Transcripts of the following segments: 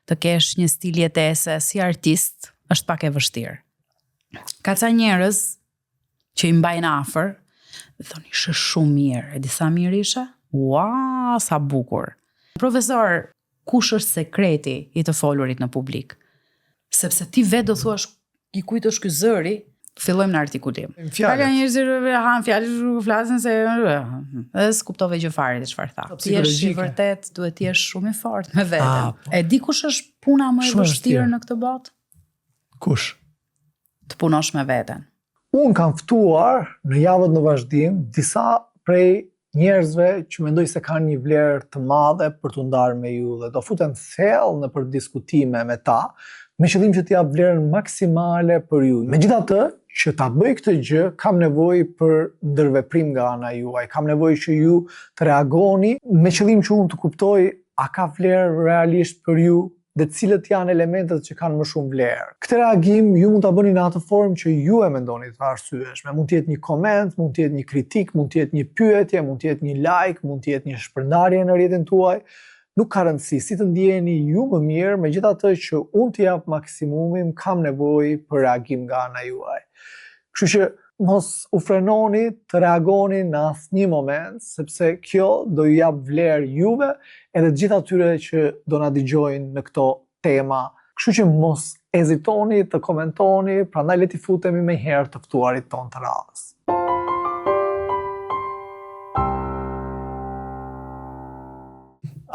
të kesh një stil jetese si artist, është pak e vështirë. Ka ca njerëz që i mbajnë afër, dhe thonë ishe shumë mirë, e disa mirë ishe? Ua, sa bukur. Profesor, kush është sekreti i të folurit në publik? Sepse ti vetë do thuash i kujt është ky zëri, fillojmë në artikulim. Ka njerëz që han fjalë flasin se edhe s'kuptove gjë fare të çfarë tha. Ti je vërtet duhet të jesh shumë i fortë me veten. E di kush është puna më e vështirë në këtë botë? Kush? Të punosh me veten. Unë kam ftuar në javët në vazhdim disa prej njerëzve që mendoj se kanë një vlerë të madhe për të ndarë me ju dhe do futen thellë në për diskutime me ta, me qëllim që t'jap vlerën maksimale për ju. Megjithatë, që ta bëj këtë gjë, kam nevojë për ndërveprim nga ana juaj, kam nevojë që ju të reagoni me qëllim që unë të kuptoj a ka vlerë realisht për ju dhe cilët janë elementet që kanë më shumë vlerë. Këtë reagim ju mund ta bëni në atë formë që ju e mendoni të arsyeshme. Mund të jetë një koment, mund të jetë një kritik, mund të jetë një pyetje, mund të jetë një like, mund të jetë një shpërndarje në rrjetin tuaj. Nuk ka rëndësi, si të ndjeni ju më mirë, megjithatë që unë të jap maksimumin, kam nevojë për reagim nga ana juaj. Kështu që mos u frenoni të reagoni në asnjë moment, sepse kjo do ju jap vlerë juve edhe të gjithë atyre që do na dëgjojnë në këto tema. Kështu që mos hezitoni të komentoni, prandaj le t'i futemi më herë të ftuarit ton të radhës.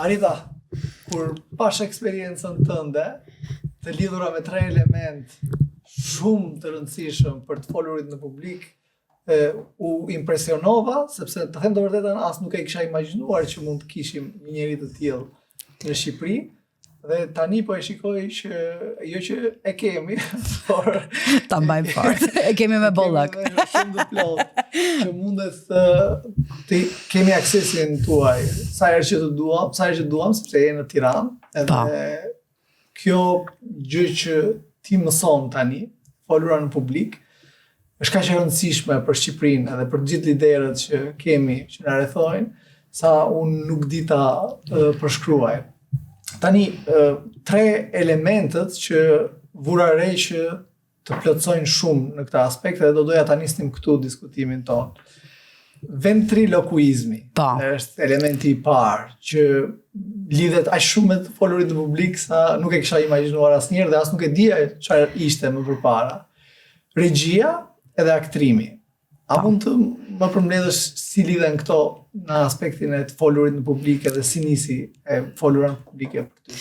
Arita, kur pash eksperiencën tënde, të lidhura me 3 element shumë të rëndësishëm për të folurit në publik, u impresionova, sepse të them të vërtetën as nuk e kisha imagjinuar që mund të kishim një njeri të tillë në Shqipëri. Dhe tani po e shikoj që jo që e kemi, por ta mbajmë fort. E kemi me bollak. Shumë të plotë që mundet të kemi aksesin tuaj sa herë që duam, sepse je në Tiranë, edhe kjo gjë që ti mëson tani, folura në publik, është kaq e rëndësishme për Shqipërinë edhe për gjithë liderët që kemi që na rrethojnë, sa unë nuk di ta përshkruaj. Tani, 3 elementet që vura re që të plotësojnë shumë në këtë aspekt dhe do doja ta nisnim këtu diskutimin tonë. Ventrilokuizmi është elementi i parë që lidhet aq shumë me të folurit në publik sa nuk e kisha imagjinuar asnjëherë dhe as nuk e dija çfarë ishte më përpara. Regjia edhe aktrimi. A mund të më përmbledhësh si lidhen këto në aspektin e të folurit në publik dhe si nisi e folura në publike për ty?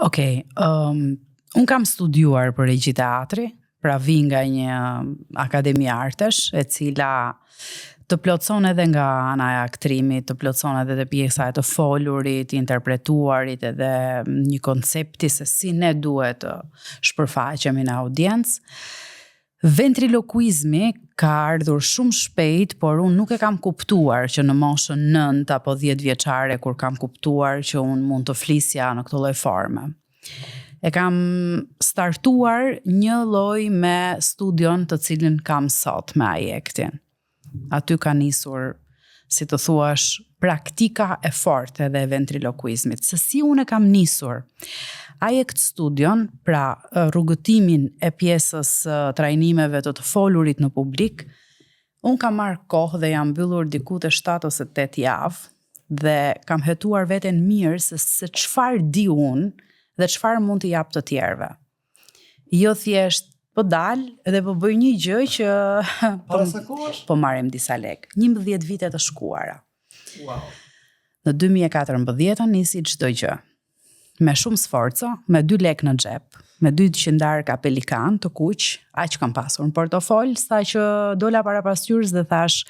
Okej, unë kam studiuar për regji teatri, pra vi nga një akademi artesh, e cila të plotëson edhe nga ana e aktrimit, të plotëson edhe dhe pjesa e të folurit, interpretuarit edhe një koncepti se si ne duhet të shpërfaqemi në audiencë. Ventrilokuizmi ka ardhur shumë shpejt, por unë nuk e kam kuptuar që në moshën 9 apo 10 vjeçare kur kam kuptuar që unë mund të flisja në këtë lloj forme. E kam startuar një lloj me studion të cilin kam sot me Ajektin. Aty ka nisur, si të thuash, praktika e forte dhe ventrilokuizmit. Se si unë e kam nisur Ajekt studion, pra rrugëtimin e pjesës trajnimeve të folurit në publik, unë kam marrë kohë dhe jam mbyllur diku te 7 ose 8 javë dhe kam hetuar veten mirë se çfarë di unë dhe çfarë mund të jap të tjerëve. Jo thjesht po dal dhe po bëj një gjë që po marrim disa lek. 11 vite të shkuara. Wow. Në 2014 nisi çdo gjë. Me shumë sforca, me 2 lek në xhep, me 200 darka pelikan të kuq, aq kam pasur në portofol, sa që dola para pasqyrës dhe thash,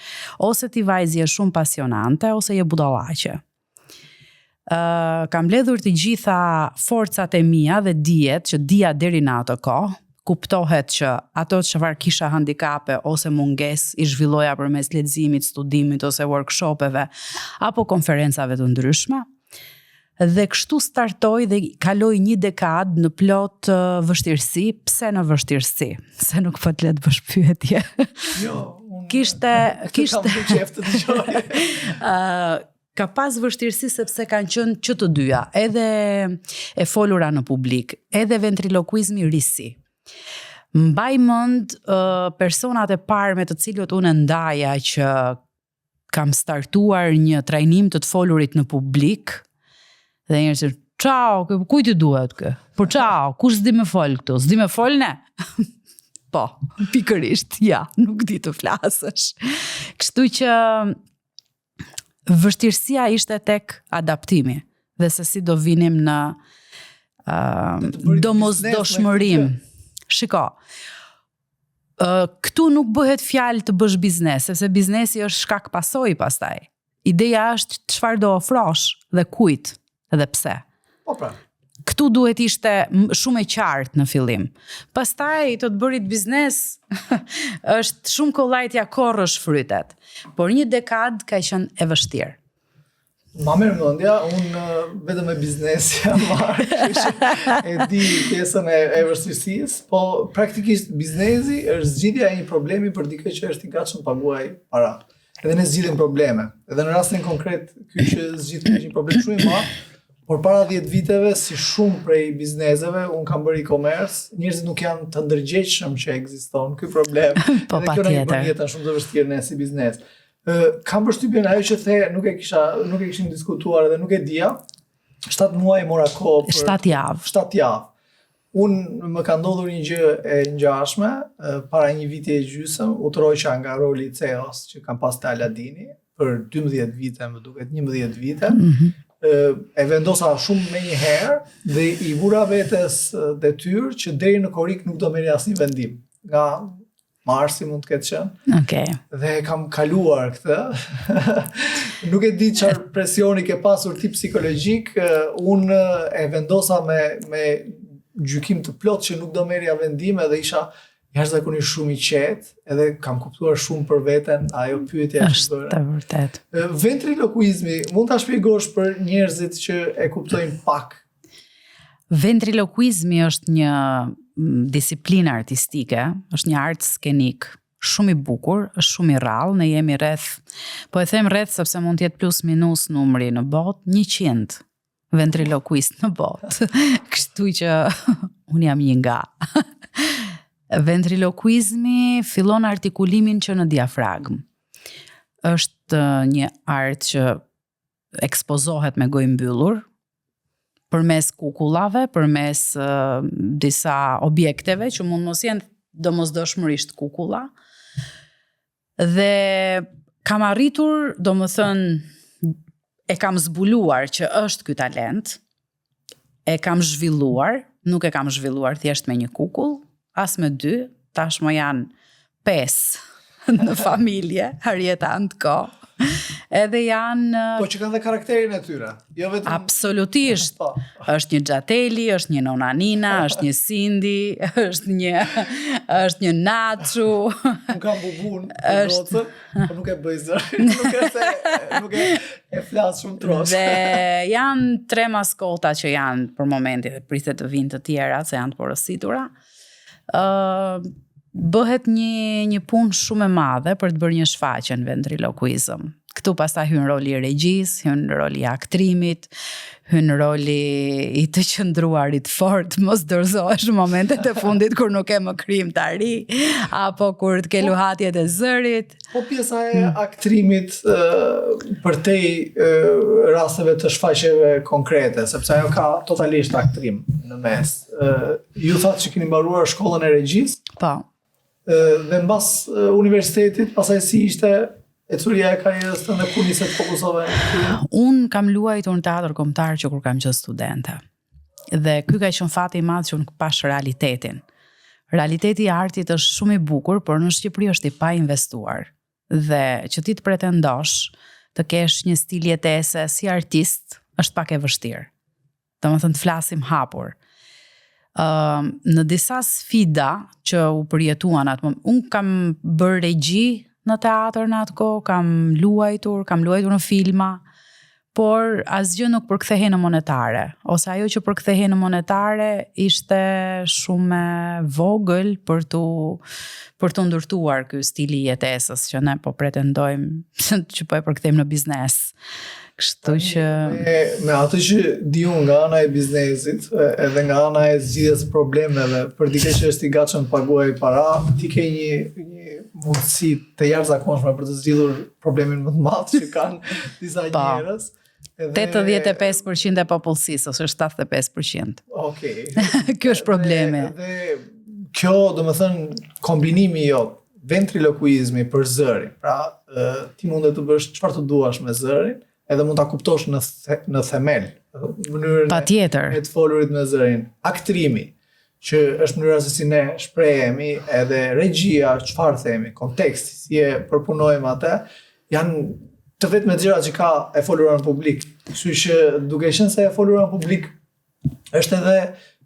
ose ti vajzje shumë pasionante, ose je budallaqe. Kam mbledhur të gjitha forcat e mia dhe dijet që dija deri në atë kohë, kuptohet që ato çfarë kisha handikape ose mungesë i zhvilloja përmes leximit, studimit ose workshopeve apo konferencave të ndryshme. Dhe kështu startoj dhe kaloj 1 dekadë në plot vështirësi. Pse në vështirësi? Se nuk po të le të bësh pyetje. Jo, kishte ka pas vështirësi sepse kanë qenë që të dyja, edhe e folura në publik, edhe ventrilokuizmi risi. Mbaj mend personat e parë me të cilët unë ndaja që kam startuar një trajnim të folurit në publik, dhe njerëzit, "Ciao, kujt i duhet kë? Po ciao, kush s'di me fol këtu? S'di me fol ne?" Po, pikërisht, ja, nuk di të flasësh. Kështu që vështirësia ishte tek adaptimi dhe se si do vinim në domosdoshmërim. Shiko, këtu nuk bëhet fjalë të bësh biznes, sepse biznesi është shkak pasojë pastaj. Ideja është çfarë do ofrosh dhe kujt dhe pse. Po pra. Këtu duhet ishte shumë e qartë në fillim. Pastaj të bërit biznes është shumë kollajtja korrësh frytet. Por një dekadë ka qenë e vështirë. Ma merr mendja, unë vetëm me biznesi jam marrë, e di pjesën e vështirësisë, po praktikisht biznesi është zgjidhja e një problemi për dikë që është i gatshëm paguaj para. Edhe ne zgjidhim probleme. Edhe në rastin konkret, ky që zgjidhim është një problem shumë i madh, por para 10 viteve, si shumë prej bizneseve, unë kam bërë e-commerce, njerëzit nuk janë të ndërgjegjshëm që ekziston ky problem. Po edhe kjo na bën jetën shumë të vështirë ne si biznes. Kam përshtypjen ajo që the nuk e kishim diskutuar edhe nuk e dija. 7 muaj mora kohë për 7 javë. 7 javë. Unë më ka ndodhur një gjë e ngjashme, para një viti e gjysmë, u troqa nga roli i CEO-s që kam pas te Aladini për 12 vite, më duket 11 vite. E vendosa shumë me një herë dhe i vura vetes detyrë që deri në korrik nuk do merrja asnjë vendim. Nga marsi mund të ketë qenë. Okay. Dhe kam kaluar këtë. Nuk e di çfarë presioni ke pasur ti psikologjik, unë e vendosa me gjykim të plot që nuk do merrja vendime dhe isha jashtëzakonisht shumë i qetë, edhe kam kuptuar shumë për veten ajo pyetja që bëra. Është vërtet. Ventrilokuizmi, mund ta shpjegosh për njerëzit që e kuptojnë pak? Ventrilokuizmi është një disiplinë artistike, është një art skenik, shumë i bukur, është shumë i rrallë, ne jemi rreth, po e them rreth sepse mund të jetë plus minus numri në botë, 100 ventrilokuist në botë. Kështu që unë jam një nga. Ventrilokuizmi fillon artikulimin që në diafragm. Është një art që ekspozohet me gojë mbyllur, përmes kukullave, përmes disa objekteve që mund mos jenë domosdoshmërisht kukulla. Dhe kam arritur, domethënë, e kam zbuluar që është ky talent, e kam zhvilluar, nuk e kam zhvilluar thjesht me një kukull, as me 2, tashmë janë 5 në familje, Harjeta Antko. Edhe janë... Po që kanë dhe karakterin e tyre. Jo vetëm... Absolutisht. Është një Gjateli, është një Nona Nina, është një Cindy, është një Nacho. Nuk kam bubun, po nuk e bëj zërin, nuk e flas shumë trosh. Dhe janë 3 maskota që janë për momentin dhe pritet të vinë të tjera, se janë të porositura. Bëhet një punë shumë e madhe për të bërë një shfaqje në ventrilokuizëm. Këtu pastaj hyn roli i regjisë, hyn roli i aktrimit, hyn roli i të qëndruarit fort, mos dorëzohesh në momentet e fundit kur nuk e më krim të arri, apo kur të ke luhatjet e zërit. Po pjesa e aktrimit për te rasteve të shfaqjeve konkrete, sepse ajo ka totalisht aktrim në mes. Ju thatë që keni mbaruar shkollën e regjisë? Po. Dhe mbas universitetit, pasaj si ishte ecuria e karrierës tënde, ku nisi të fokusove? Unë kam luajtur në teatr kombëtar që kur kam qenë studente. Dhe ky ka qenë fati i madh që unë pash realitetin. Realiteti i artit është shumë i bukur, por në Shqipëri është i pa investuar. Dhe që ti të pretendosh të kesh një stil jetese si artist, është pak e vështirë. Domethënë të flasim hapur. Në disa sfida që u përjetuan atë moment, unë kam bërë regji në teatr në atë kohë, kam luajtur në filma, por asgjë nuk përkthehej në monetare, ose ajo që përkthehej në monetare ishte shumë vogël për të ndërtuar ky stili i jetesës që ne po pretendojmë që po e përkthejmë në biznes. Kështu që me atë që di unë nga ana e biznesit, edhe nga ana e zgjidhjes problemeve, për dikë që është i gatshëm të paguajë para, ti ke një mundësi të jashtëzakonshme për të zgjidhur problemin më të madh që kanë disa njerëz. 85% e popullsisë ose 75%. Okej. Kjo është problemi. Dhe kjo, domethënë, kombinimi ventrilokuizmi për zërin. Pra, ti mund të bësh çfarë të duash me zërin, edhe mund ta kuptosh në themel, mënyrën e të folurit me zërin. Aktrimi, që është mënyra se si ne shprehemi, edhe regjia, çfarë themi, konteksti, si e përpunojmë atë, janë të vetme gjëra që ka e folura në publik. Kështu që duke qenë se e folura në publik është edhe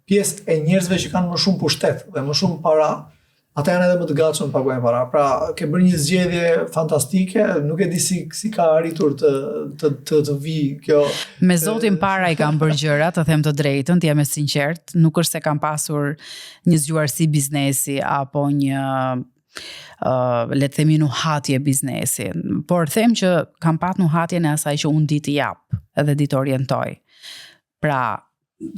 pjesë e njerëzve që kanë më shumë pushtet dhe më shumë para, ata janë edhe më të gatshëm të paguajnë para. Pra, ke bërë një zgjedhje fantastike, nuk e di si ka arritur të vi kjo. Me Zotin para i kam bërë gjëra, të them të drejtën, të jam e sinqert, nuk është se kam pasur një zgjuarsi biznesi apo një le të themi nuhatje biznesi, por them që kam pat nuhatjen e asaj që unë di të jap edhe di të orientoj. Pra,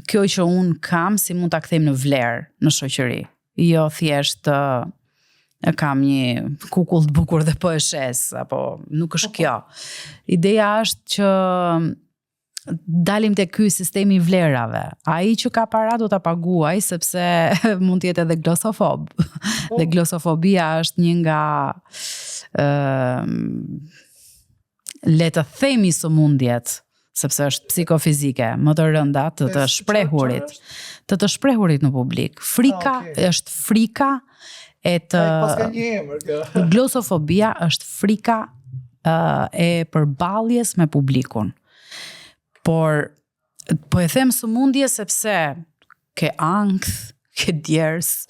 kjo që unë kam si mund ta kthejmë në vlerë në shoqëri. Jo thjesht kam një kukull të bukur dhe po e shes, apo nuk është kjo. Ideja është që dalim te ky sistemi i vlerave. Ai që ka para do ta paguaj sepse mund të jetë edhe glossofob. Dhe glossofobia është një nga le të themi sëmundjet, sepse është psikofizike, më të rënda të shprehurit. Të shprehurit në publik. Frika është frika e të paska një emër kjo. Glossofobia është frika e përballjes me publikun. Por po e them sëmundje sepse ke ankth, ke djers,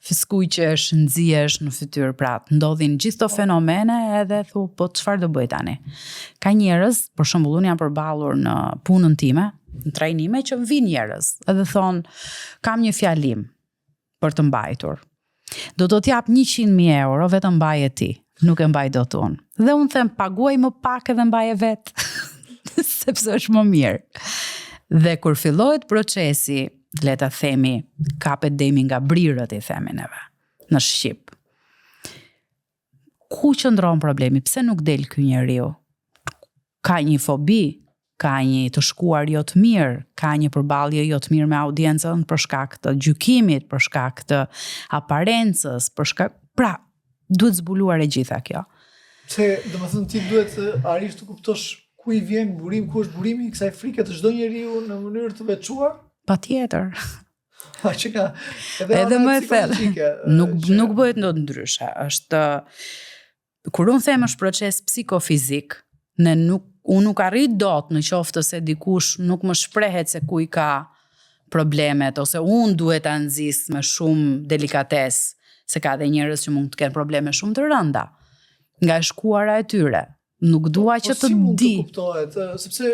skuqesh, nxjesh në fytyrë, pra ndodhin gjithë këto fenomene edhe thu po çfarë do bëj tani. Ka njerëz, për shembull, unë jam përballur në punën time, në trajnime që vijnë njerëz, edhe thon kam një fjalim për të mbajtur. Do të jap 100.000 euro vetëm mbaje ti, nuk e mbaj dot unë. Dhe unë them paguaj më pak edhe mbaje vet. Sepse është më mirë. Dhe kur fillohet procesi, le ta themi, kapet demi nga brirët i themi neve, në Shqip. Ku qëndron problemi? Pse nuk del ky njeriu? Ka një fobi, ka një të shkuar jo të mirë, ka një përballje jo të mirë me audiencën për shkak të gjykimit, për shkak të aparencës, pra, duhet zbuluar e gjitha kjo. Se, domethënë ti duhet arrish të kuptosh ku i vjen burim, ku është burimi i kësaj frike të çdo njeriu në mënyrë të veçuar? Patjetër. Edhe më e thellë. Nuk bëhet ndonjë ndryshe. Është kur unë them është proces psikofizik, unë nuk arrit dot në qoftë se dikush nuk më shprehet se ku i ka problemet, ose unë duhet ta nxis me shumë delikatesë, se ka dhe njerëz që mund të kenë probleme shumë të rënda nga e shkuara e tyre. Nuk dua që të di. Si mund të kuptohet, sepse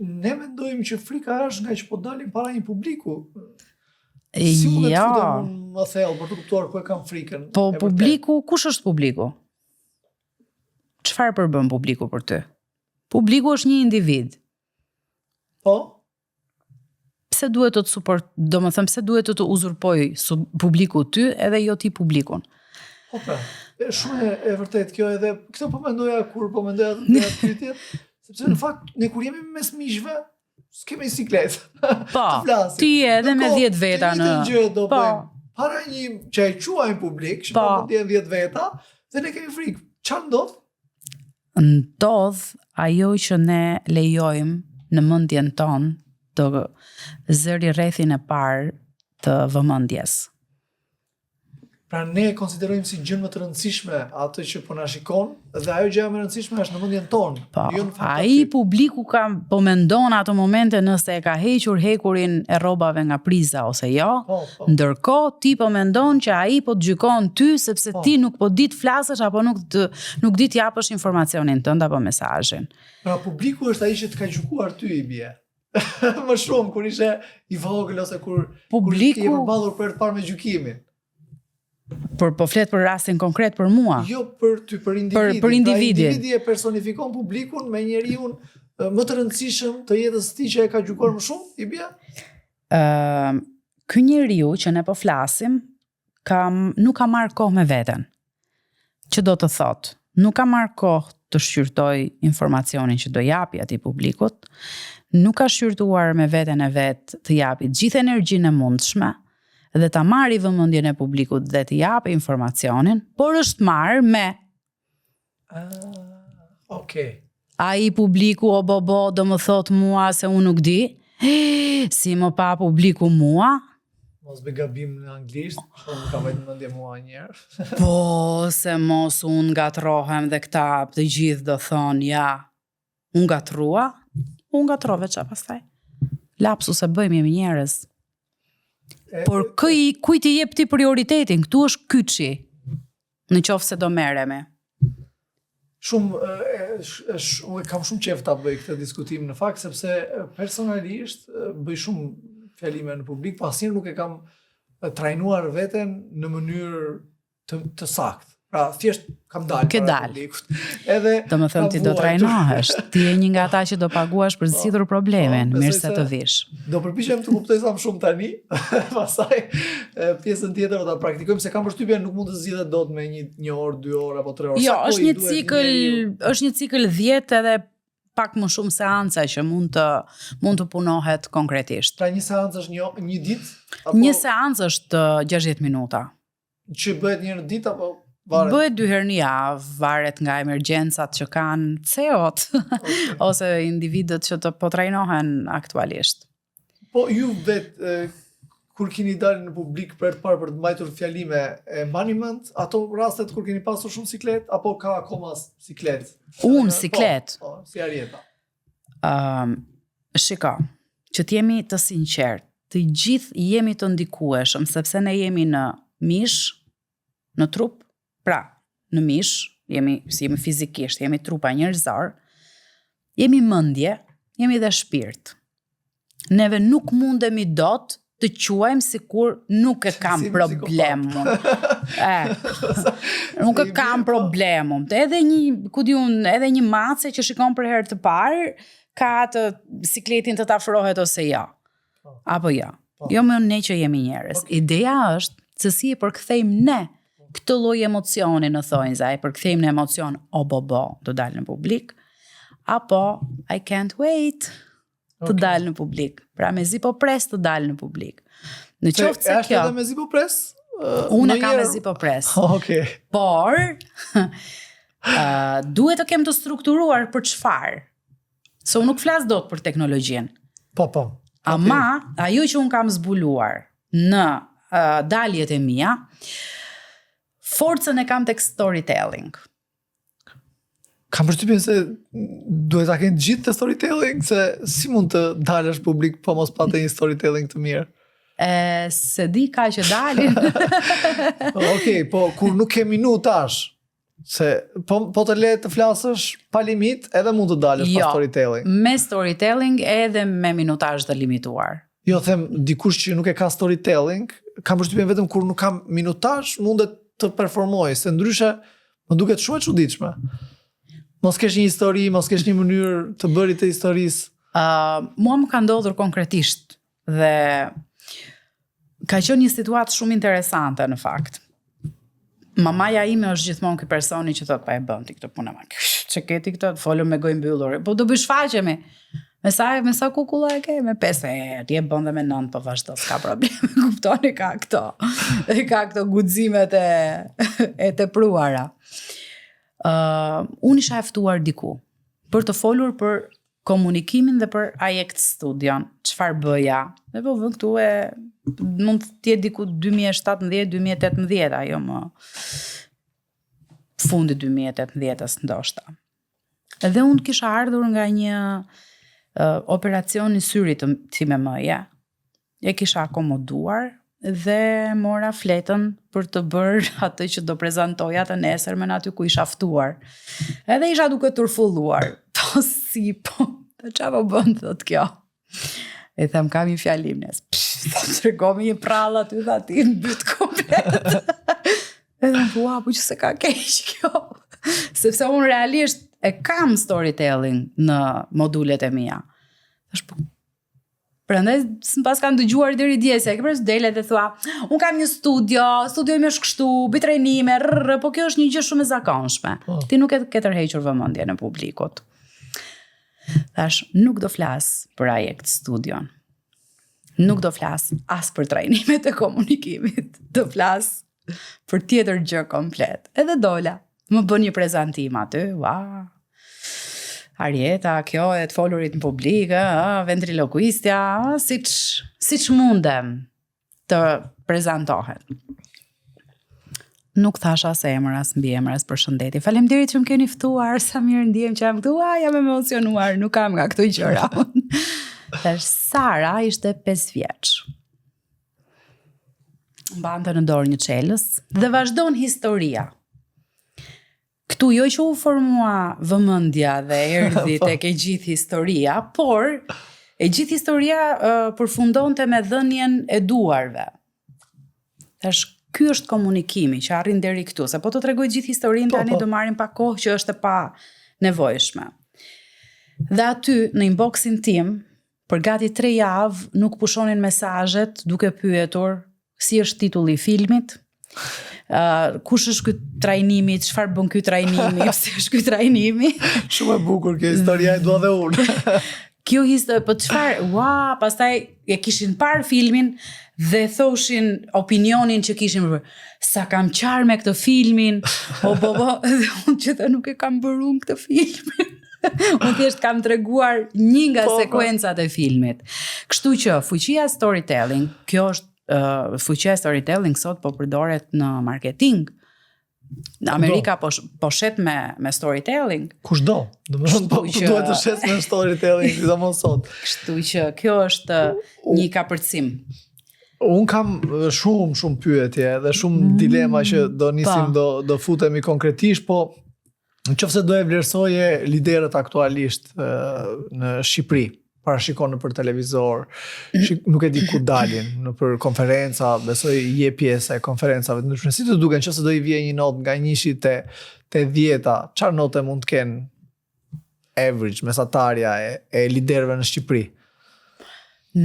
ne mendojmë që frika është nga që po dalim para një publiku. Si mund të futem më thellë për të kuptuar ku e kam frikën? Po publiku, kush është publiku? Çfarë përbën publiku për ty? Publiku është një individ. Po? Pse duhet të domethënë pse duhet të uzurpoj publiku ty edhe jo ti publikun? Po pra. Shumë e vërtet kjo edhe këtë po mendoja kur po mendoja të pyetjet, sepse në fakt ne kur jemi mes miqve s'kemi siklet. Po. Ti edhe me 10 veta në. Po. Para një që e quajmë publik, që po mund të jenë 10 veta, dhe ne kemi frikë. Çfarë ndodh? Ndodh ajo që ne lejojmë në mendjen tonë të zëri rrethin e parë të vëmendjes. Pra ne konsiderojmë si gjë më të rëndësishme atë që po na shikon, dhe ajo gjë më e rëndësishme është në mendjen tonë. Po, ai publiku po mendon ato momente nëse e ka hequr hekurin e rrobave nga priza ose jo. Ndërkohë ti po mendon që ai po të gjykon ty sepse ti nuk po di të flasësh apo nuk di të japësh informacionin tënd apo mesazhin. Pra publiku është ai që të ka gjykuar ty i bie. Më shumë kur ishe i vogël ose kur je përballur për të parë me gjykimin. Po flet për rastin konkret për mua. Jo për ty, për individin. Për individin. Pra individi e personifikon publikun me njeriun më të rëndësishëm të jetës së tij që e ka gjykuar më shumë, i bie? Ky njeriu që ne po flasim nuk ka marrë kohë me veten. Që do të thotë, nuk ka marrë kohë të shqyrtoj informacionin që do japi atij publikut, nuk ka shqyrtuar me veten e vet të japi gjithë energjinë e mundshme dhe ta marrë vëmendjen e publikut dhe të japi informacionin, por është marrë me Okej. ai publiku o bobo do më thot mua se unë nuk di, si më pa publiku mua, Mos bëj gabim në anglisht, shumë ka vajtë mendje mua njerë. po se mos unë gatrohem dhe këta të gjithë do thonë, ja, unë gatrove qa pastaj. Lapsus e bëjmë jemi njerëz. Por kujt i jep ti prioritetin, këtu është kyçi, në qoftë se do merremi. Unë kam shumë qejf ta bëj këtë diskutim në fakt, sepse personalisht bëj shumë fjalime në publik, po asnjëherë nuk e kam trajnuar veten në mënyrë të saktë. Pra, thjesht kam dalë para publikut. Edhe do më thënë ti do trajnohesh, ti je një nga ata që do paguash për zgjidhur problemin, mirë se të vish. Do përpiqem të kuptoj sa më shumë tani, pastaj pjesën tjetër do ta praktikojmë, se kam përshtypjen nuk mund të zgjidhet dot me një orë, 2 orë apo 3 orë. Jo, është një cikël 10 edhe pak më shumë seanca që mund të punohet konkretisht. Pra një seancë është një ditë? Një seancë është 60 minuta. Që bëhet një herë në ditë apo varet? Bëhet 2 herë në javë, varet nga emergjencat që kanë CEO-t ose individët që të po trajnohen aktualisht. Po ju vetë kur keni dalë në publik për të parë për të mbajtur fjalime, e mbani mend ato rastet kur keni pasur shumë siklet apo ka akoma siklet? Unë siklet. Po, si Arieta. Shiko, që t'jemi të sinqert, të gjithë jemi të ndikueshëm, sepse ne jemi në mish, në trup, pra, në mish, jemi fizikisht, jemi trupa njerëzor, jemi mendje, jemi dhe shpirt. Neve nuk mundemi dot të quajmë sikur nuk e kam problemun. Nuk e kam problemun. Edhe një mace që shikon për herë të parë, ka atë sikletin të afrohet ose ja. Apo ja. Jo më ne që jemi njerëz. Ideja është se si e përkthejmë ne këtë lloj emocioni në thonjza, e përkthejmë në emocion o bobo, do dalë në publik, apo I can't wait të dalë në publik. Pra me zi po pres të dalë në publik. Në qoftë se kjo... Është edhe me zi po pres? Unë kam me zi po pres. Por, duhet të kem të strukturuar për çfarë. Se unë nuk flas dot për teknologjinë. Po. Ama, ajo që unë kam zbuluar në daljet e mia, forcën e kam tek storytelling. Kam përshtypjen se duhet ta kenë gjithë të storytelling, se si mund të dalësh publik po mos patë një storytelling të mirë? Se di ka që dalin. Po kur nuk ke minutash, se po të le të flasësh pa limit, edhe mund të dalësh pa storytelling. Me storytelling edhe me minutash të limituar. Jo, them, dikush që nuk e ka storytelling, kam përshtypjen vetëm kur nuk kam minutash, mundet të performoj, se ndryshe më duket shumë e çuditshme. Mos kesh një histori, mos kesh një mënyrë të bërit të historisë. Mua më ka ndodhur konkretisht dhe ka qenë një situatë shumë interesante në fakt. Mamaja ime është gjithmonë ky personi që thot pa e bën ti këtë punë më. Çe ke ti këtë, folëm me gojë mbyllur. Po do bësh faqemi. Me sa kukulla e ke? Me 5 ti e bën dhe me 9, po vazhdo, s'ka problem. Kuptoni ka këto. Ka këto guximet e tepruara. Unë isha e ftuar diku për të folur për komunikimin dhe për AJECT Studion, çfarë bëja. Dhe po vën këtu mund të jetë diku 2017-2018, ajo më fundi 2018-s ndoshta. Edhe unë kisha ardhur nga një operacion i syrit të mëja. E kisha akomoduar dhe mora fletën për të bërë atë që do prezantoja të nesërmen aty ku isha ftuar. Edhe isha duke turfulluar. Po si, të qa po bënd, thot kjo. E them, kam një fjalim nes. Të tregomi një prall aty dhe aty në bytë komplet. Edhe më thua, po që se ka keq kjo. Sepse unë realisht e kam storytelling në modulet e mia. Thash po. Prandaj pas kanë dëgjuar deri dje se ke dele dhe thua, unë kam një studio im është kështu, bëj trajnime, po kjo është një gjë shumë e zakonshme. Ti nuk e ke tërhequr vëmendje në publikut. Thash, nuk do flas për Ajekt Studion. Nuk do flas as për trajnimet e komunikimit. Do flas për tjetër gjë komplet. Edhe dola, më bën një prezantim aty, Arieta, kjo e të folurit në publik, ventrilokuistja, siç mundem të prezantohet. Nuk thasha as emër, as mbiemër, as përshëndetje. Faleminderit që më keni ftuar, sa mirë ndiem që jam këtu, jam emocionuar, nuk kam nga këto gjëra. Thash, Sara ishte 5 vjeç. Mbante në dorë një çelës dhe vazhdon historia. Këtu jo që u formua vëmendja dhe erdhi tek e gjithë historia, por e gjithë historia përfundonte me dhënien e duarve. Thash, ky është komunikimi që arrin deri këtu, se po të tregoj gjithë historinë tani do marrim pa kohë që është e pa nevojshme. Dhe aty në inboxin tim, për gati 3 javë nuk pushonin mesazhet duke pyetur si është titulli i filmit, kush është ky trajnimi, çfarë bën ky trajnimi, si është ky trajnimi. Shumë e bukur kjo historia, e dua dhe unë. Kjo histori, po çfarë? Pastaj e kishin parë filmin dhe thoshin opinionin që kishin bërë. Sa kam qarë me këtë filmin, dhe unë që të nuk e kam bërë unë këtë filmin. Unë thjesht kam treguar një nga sekuencat e filmit. Kështu që fuqia storytelling, kjo është fuqia storytelling sot po përdoret në marketing. Amerika po shet me storytelling. Kushdo. Domethënë po duhet të shes me storytelling sidomos sot. Kështu që kjo është një kapërcim. Un kam shumë pyetje dhe shumë dilema që do nisim do futemi konkretisht, po nëse do e vlerësoje liderët aktualisht në Shqipëri, parashikon nëpër televizor, nuk e di ku dalin, nëpër konferenca, besoj je pjesë e konferencave të ndryshme. Si të duken nëse do i vije një notë nga 1 te 10-a, çfarë note mund të kenë average, mesatarja e liderëve në Shqipëri?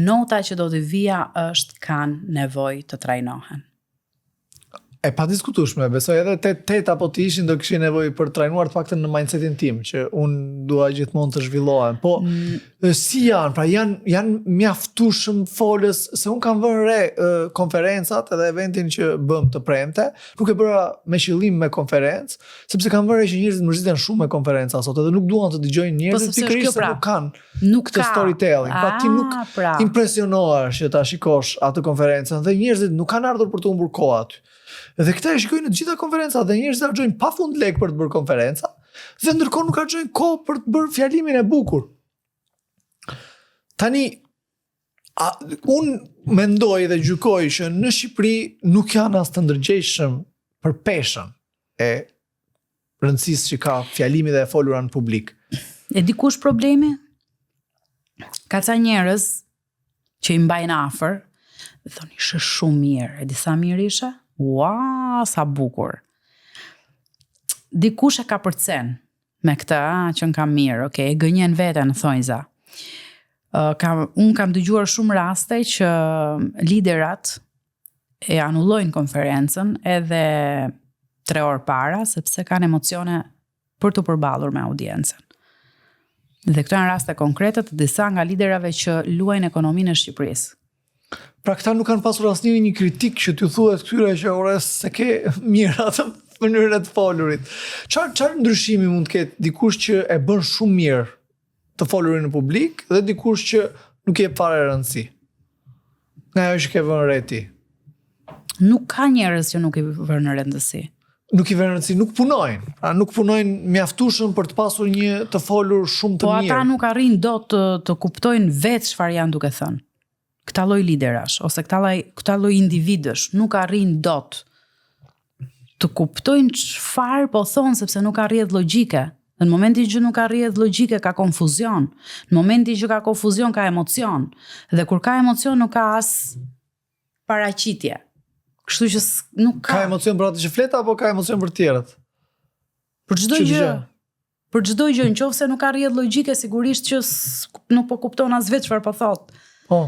Nota që do të vija është kanë nevojë të trajnohen. E pa diskutueshme, besoj edhe 8 apo të ishin do kishin nevojë për trajnuar të paktën në mindsetin tim, që unë dua gjithmonë të zhvillohem. Po si janë, pra janë mjaftueshëm folës, se unë kam vënë re konferencat edhe eventin që bëm të premte, nuk e bëra me qëllim me konferencë, sepse kam vënë re që njerëzit mërziten shumë me konferenca sot, edhe nuk duan të dëgjojnë njerëzit pikërisht se nuk kanë këtë storytelling. Pra ti nuk impresionohesh që ta shikosh atë konferencën dhe njerëzit nuk kanë ardhur për të humbur kohë aty. Dhe këta e shikojnë në të gjitha konferencat dhe njerëzit harxojnë pafund lek për të bërë konferenca dhe ndërkohë nuk harxojnë kohë për të bërë fjalimin e bukur. Tani unë mendoj dhe gjykoj që në Shqipëri nuk janë as të ndërgjegjshëm për peshën e rëndësisë që ka fjalimi dhe e folura në publik. E di kush problemi? Ka ca njerëz që i mbajnë afër dhe thonë ishe shumë mirë. E di sa mirë ishe? Ua, sa bukur. Dikush e ka përcen me këtë, që në kam mirë, e gënjen vete në thonjza. Unë kam dëgjuar shumë raste që liderat e anullojnë konferencën edhe 3 orë para, sepse kanë emocione për të përballur me audiencën. Dhe këto janë raste konkrete të disa nga liderave që luajnë ekonominë e Shqipërisë. Pra këta nuk kanë pasur asnjë një kritik që t'ju thuhet këtyre që ore se ke mirë atë mënyrën e të folurit. Çfarë ndryshimi mund të ketë dikush që e bën shumë mirë të folurin në publik dhe dikush që nuk i jep fare rëndësi? Nga ajo që ke vënë re ti. Nuk ka njerëz që nuk i vënë rëndësi. Nuk i vënë rëndësi, nuk punojnë. Pra nuk punojnë mjaftueshëm për të pasur një të folur shumë të mirë. Po ata nuk arrin dot të kuptojnë vetë çfarë janë duke thënë. Këta lloj liderash ose këta lloj individësh nuk arrin dot të kuptojnë çfarë po thon sepse nuk arrihet logjike. Në momentin që nuk arrihet logjike ka konfuzion. Në momentin që ka konfuzion ka emocion. Dhe kur ka emocion nuk ka as paraqitje. Kështu që nuk Ka emocion për atë që flet apo ka emocion për tjerët? Për çdo Që gjë. dëgjon. Për çdo gjë, nëse nuk ka rrjedh logjike, sigurisht që nuk po kupton as vetë çfarë po thot. Po.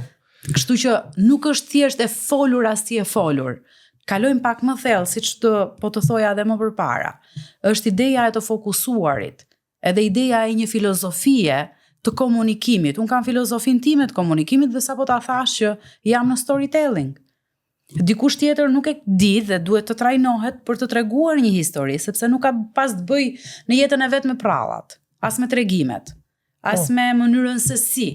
Kështu që nuk është thjesht e folur as ti e folur. Kalojmë pak më thellë, siç po të thoja edhe më përpara. Është ideja e të fokusuarit, edhe ideja e një filozofie të komunikimit. Un kam filozofinë time të komunikimit dhe sapo ta thash që jam në storytelling. Dikush tjetër nuk e di dhe duhet të trajnohet për të treguar një histori, sepse nuk ka pas të bëj në jetën e vet me prallat, as me tregimet, as me mënyrën se si.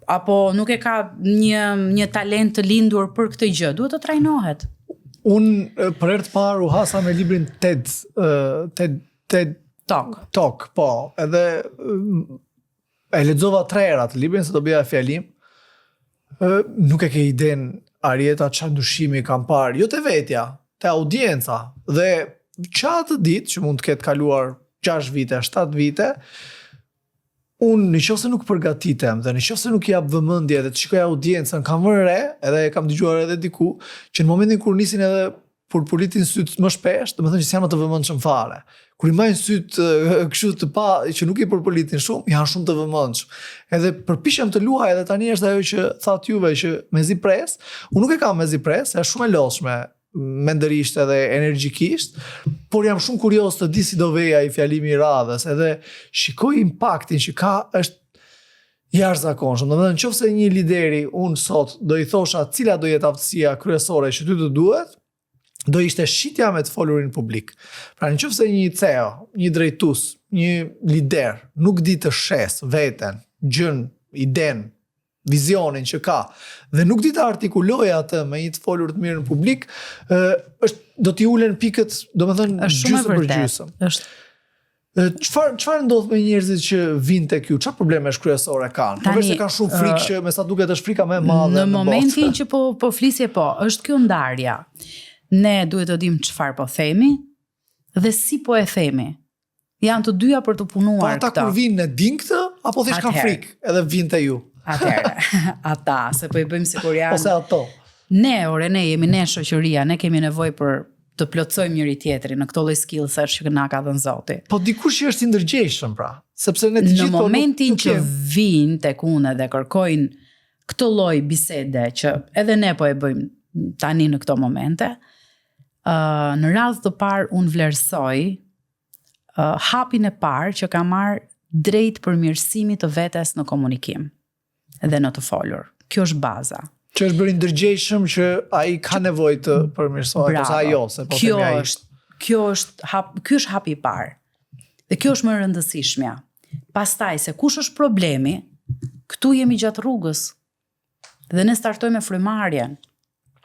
Apo nuk e ka një talent të lindur për këtë gjë, duhet të trajnohet. Unë për herë të parë u hasa me librin TED Talk, po, edhe e lexova 3 herë atë librin se do bëja fjalim. Nuk e ke idenë Arieta çfarë ndryshimi kam parë, jo te vetja, te audienca. Dhe çatë ditë që mund të ketë kaluar 6 vite, 7 vite, unë nëse nuk përgatitem dhe nëse nuk jap vëmendje dhe të shikoj audiencën, kam vënë re, edhe e kam dëgjuar edhe diku, që në momentin kur nisin edhe purpuritin syt më shpesh, domethënë që janë më të vëmendshëm fare. Kur i mbajnë syt kështu të pa që nuk i purpuritin shumë, janë shumë të vëmendshëm. Edhe përpiqem të luaj edhe tani është ajo që thatë juve që mezi pres, unë nuk e kam mezi pres, është shumë e lodhshme mendërisht edhe energjikisht, por jam shumë kurioz të di si do veja i fjalimi i radhës, edhe shikoj impaktin që ka, është jashtëzakonshëm. Domethënë nëse një lideri unë sot do i thosha cila do jetë aftësia kryesore që ty të duhet, do ishte shitja me të folurin publik. Pra nëse një CEO, një drejtues, një lider nuk di të shes veten, gjën, iden, vizionin që ka dhe nuk di të artikuloj atë me një të folur të mirë në publik, do t'i ulen pikët, domethënë gjysmë për gjysmë. Çfarë ndodh me njerëzit që vinë tek ju? Çfarë probleme kryesore kanë? Përveç se kanë shumë frikë që me sa duket është frika më e madhe në momentin që po flisje është kjo ndarja. Ne duhet të dim çfarë po themi dhe si po e themi. Janë të dyja për të punuar këta. Po ata kur vinë në din këtë apo thjesht kanë frikë edhe vinë te ju? Atëherë, ata se po i bëjmë sikur janë. Ose ato. Ne jemi ne shoqëria, ne kemi nevojë për të plotësojmë njëri tjetrin në këto lloj skillsesh që na ka dhënë Zoti. Po dikush që është i ndërgjegjshëm pra, sepse ne të gjithë në momentin që vinë tek unë dhe kërkojnë këtë lloj bisede që edhe ne po e bëjmë tani në këto momente, në radhë të parë unë vlerësoj hapin e parë që ka marrë drejt përmirësimit të vetes në komunikim dhe në të folur. Kjo është baza. Që është bërë ndërgjegjshëm që ai ka nevojë të përmirësohet ose ajo, se po themi ai. Kjo është hapi i parë. Dhe kjo është më e rëndësishmja. Pastaj se kush është problemi, këtu jemi gjatë rrugës. Dhe ne startojmë me frymarrjen.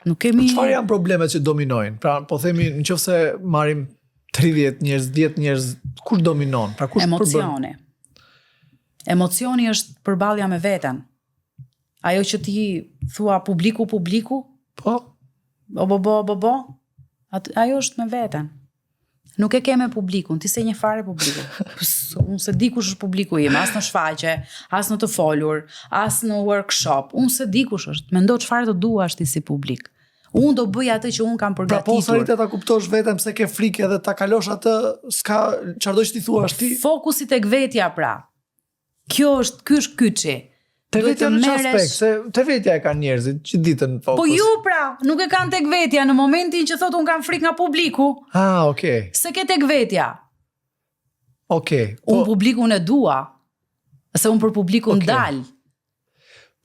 Nuk kemi. Çfarë janë problemet që dominojnë? Pra, po themi nëse marrim 30 njerëz, 10 njerëz, kush dominon? Pra kush emocioni. Emocioni është përballja me veten. Ajo që ti thua publiku, po, bo, ajo është me veten. Nuk e ke me publikun, ti se një fare publiku. Unë se di kush është publiku im, as në shfaqje, as në të folur, as në workshop. Unë se di kush është, mendo çfarë të duash ti si publik. Unë do bëj atë që unë kam përgatitur. Pra po sa ta kuptosh vetëm se ke frikë edhe ta kalosh atë, s'ka çfarëdo që ti thuash ti. Fokusi tek vetja pra. Ky është kyçi. Te vetja në aspekt, se te vetja e kanë njerëzit që ditën fokus. Po ju pra, nuk e kanë tek vetja në momentin që thotë unë kam frikë nga publiku. Ah, okay. Se ke tek vetja. Okay. Unë publikun e dua. Se unë për publikun dal.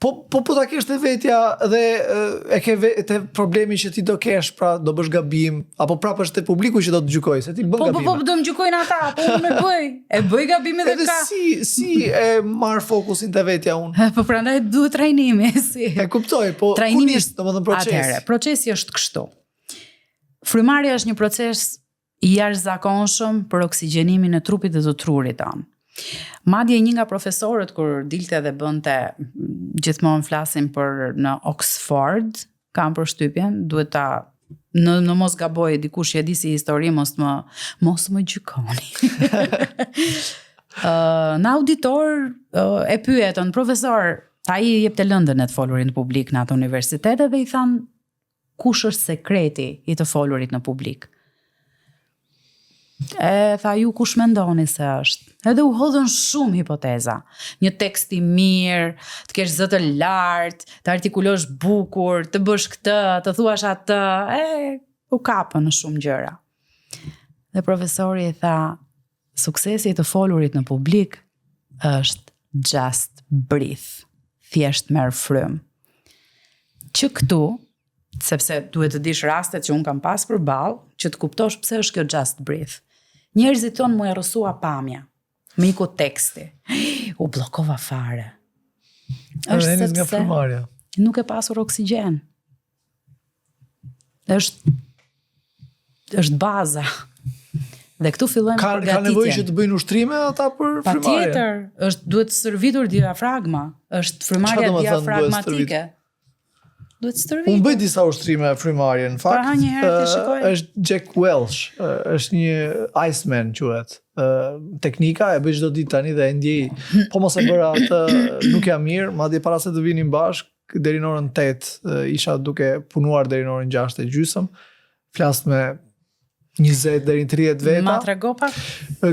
Po ta kesh te vetja dhe e ke te problemi që ti do kesh, pra do bësh gabim, apo prapë është te publiku që do të gjykoj, se ti bën gabim. Po do më gjykojnë ata, po unë e bëj gabimin dhe ka. Si e marr fokusin te vetja unë? Po prandaj duhet trajnimi, si. E kuptoj, po trajnimi është domethënë procesi. Atëherë, procesi është kështu. Frymarrja është një proces i jashtëzakonshëm për oksigjenimin e trupit dhe të trurit tonë. Madje një nga profesorët kur dilte dhe bënte, gjithmonë flasim për në Oxford, kam përshtypjen, duhet ta në mos gaboj dikush që e di si histori, mos më gjykoni. Në auditor e pyetën profesor, ai jepte lëndën e të folurin publik në atë universitet dhe i thanë, kush është sekreti i të folurit në publik. E tha ju kush mendoni se është. Edhe u hodhën shumë hipoteza. Një tekst i mirë, të kesh zë të lartë, të artikulosh bukur, të bësh këtë, të thuash atë, u kapën në shumë gjëra. Dhe profesori i tha, suksesi i të folurit në publik është just breathe. Thjesht merr frymë. Që këtu, sepse duhet të dish rastet që unë kam pas përballë, që të kuptosh pse është kjo just breathe. Njerëzit tonë mu e rësua pamja, me iku teksti, u blokova fare. Është nga frymarrja. Nuk e pasur oksigjen. Është baza. Dhe këtu fillojmë përgatitjen. Ka nevojë që të bëjnë ushtrime ata për frymarrje? Patjetër, duhet stërvitur diafragma, është frymarrja diafragmatike. Unë bëj disa ushtrime frymarrje, në fakt. Pra një herë të shikoj. Është Jack Welch, është një Iceman quhet. Teknika e bëj çdo ditë tani dhe e ndjej. Po mos e bëra atë, nuk jam mirë, madje para se të vinin bashk, deri në orën 8 isha duke punuar deri në orën 6:30. Flas me 20 deri në 30 veta. Ma trego pak?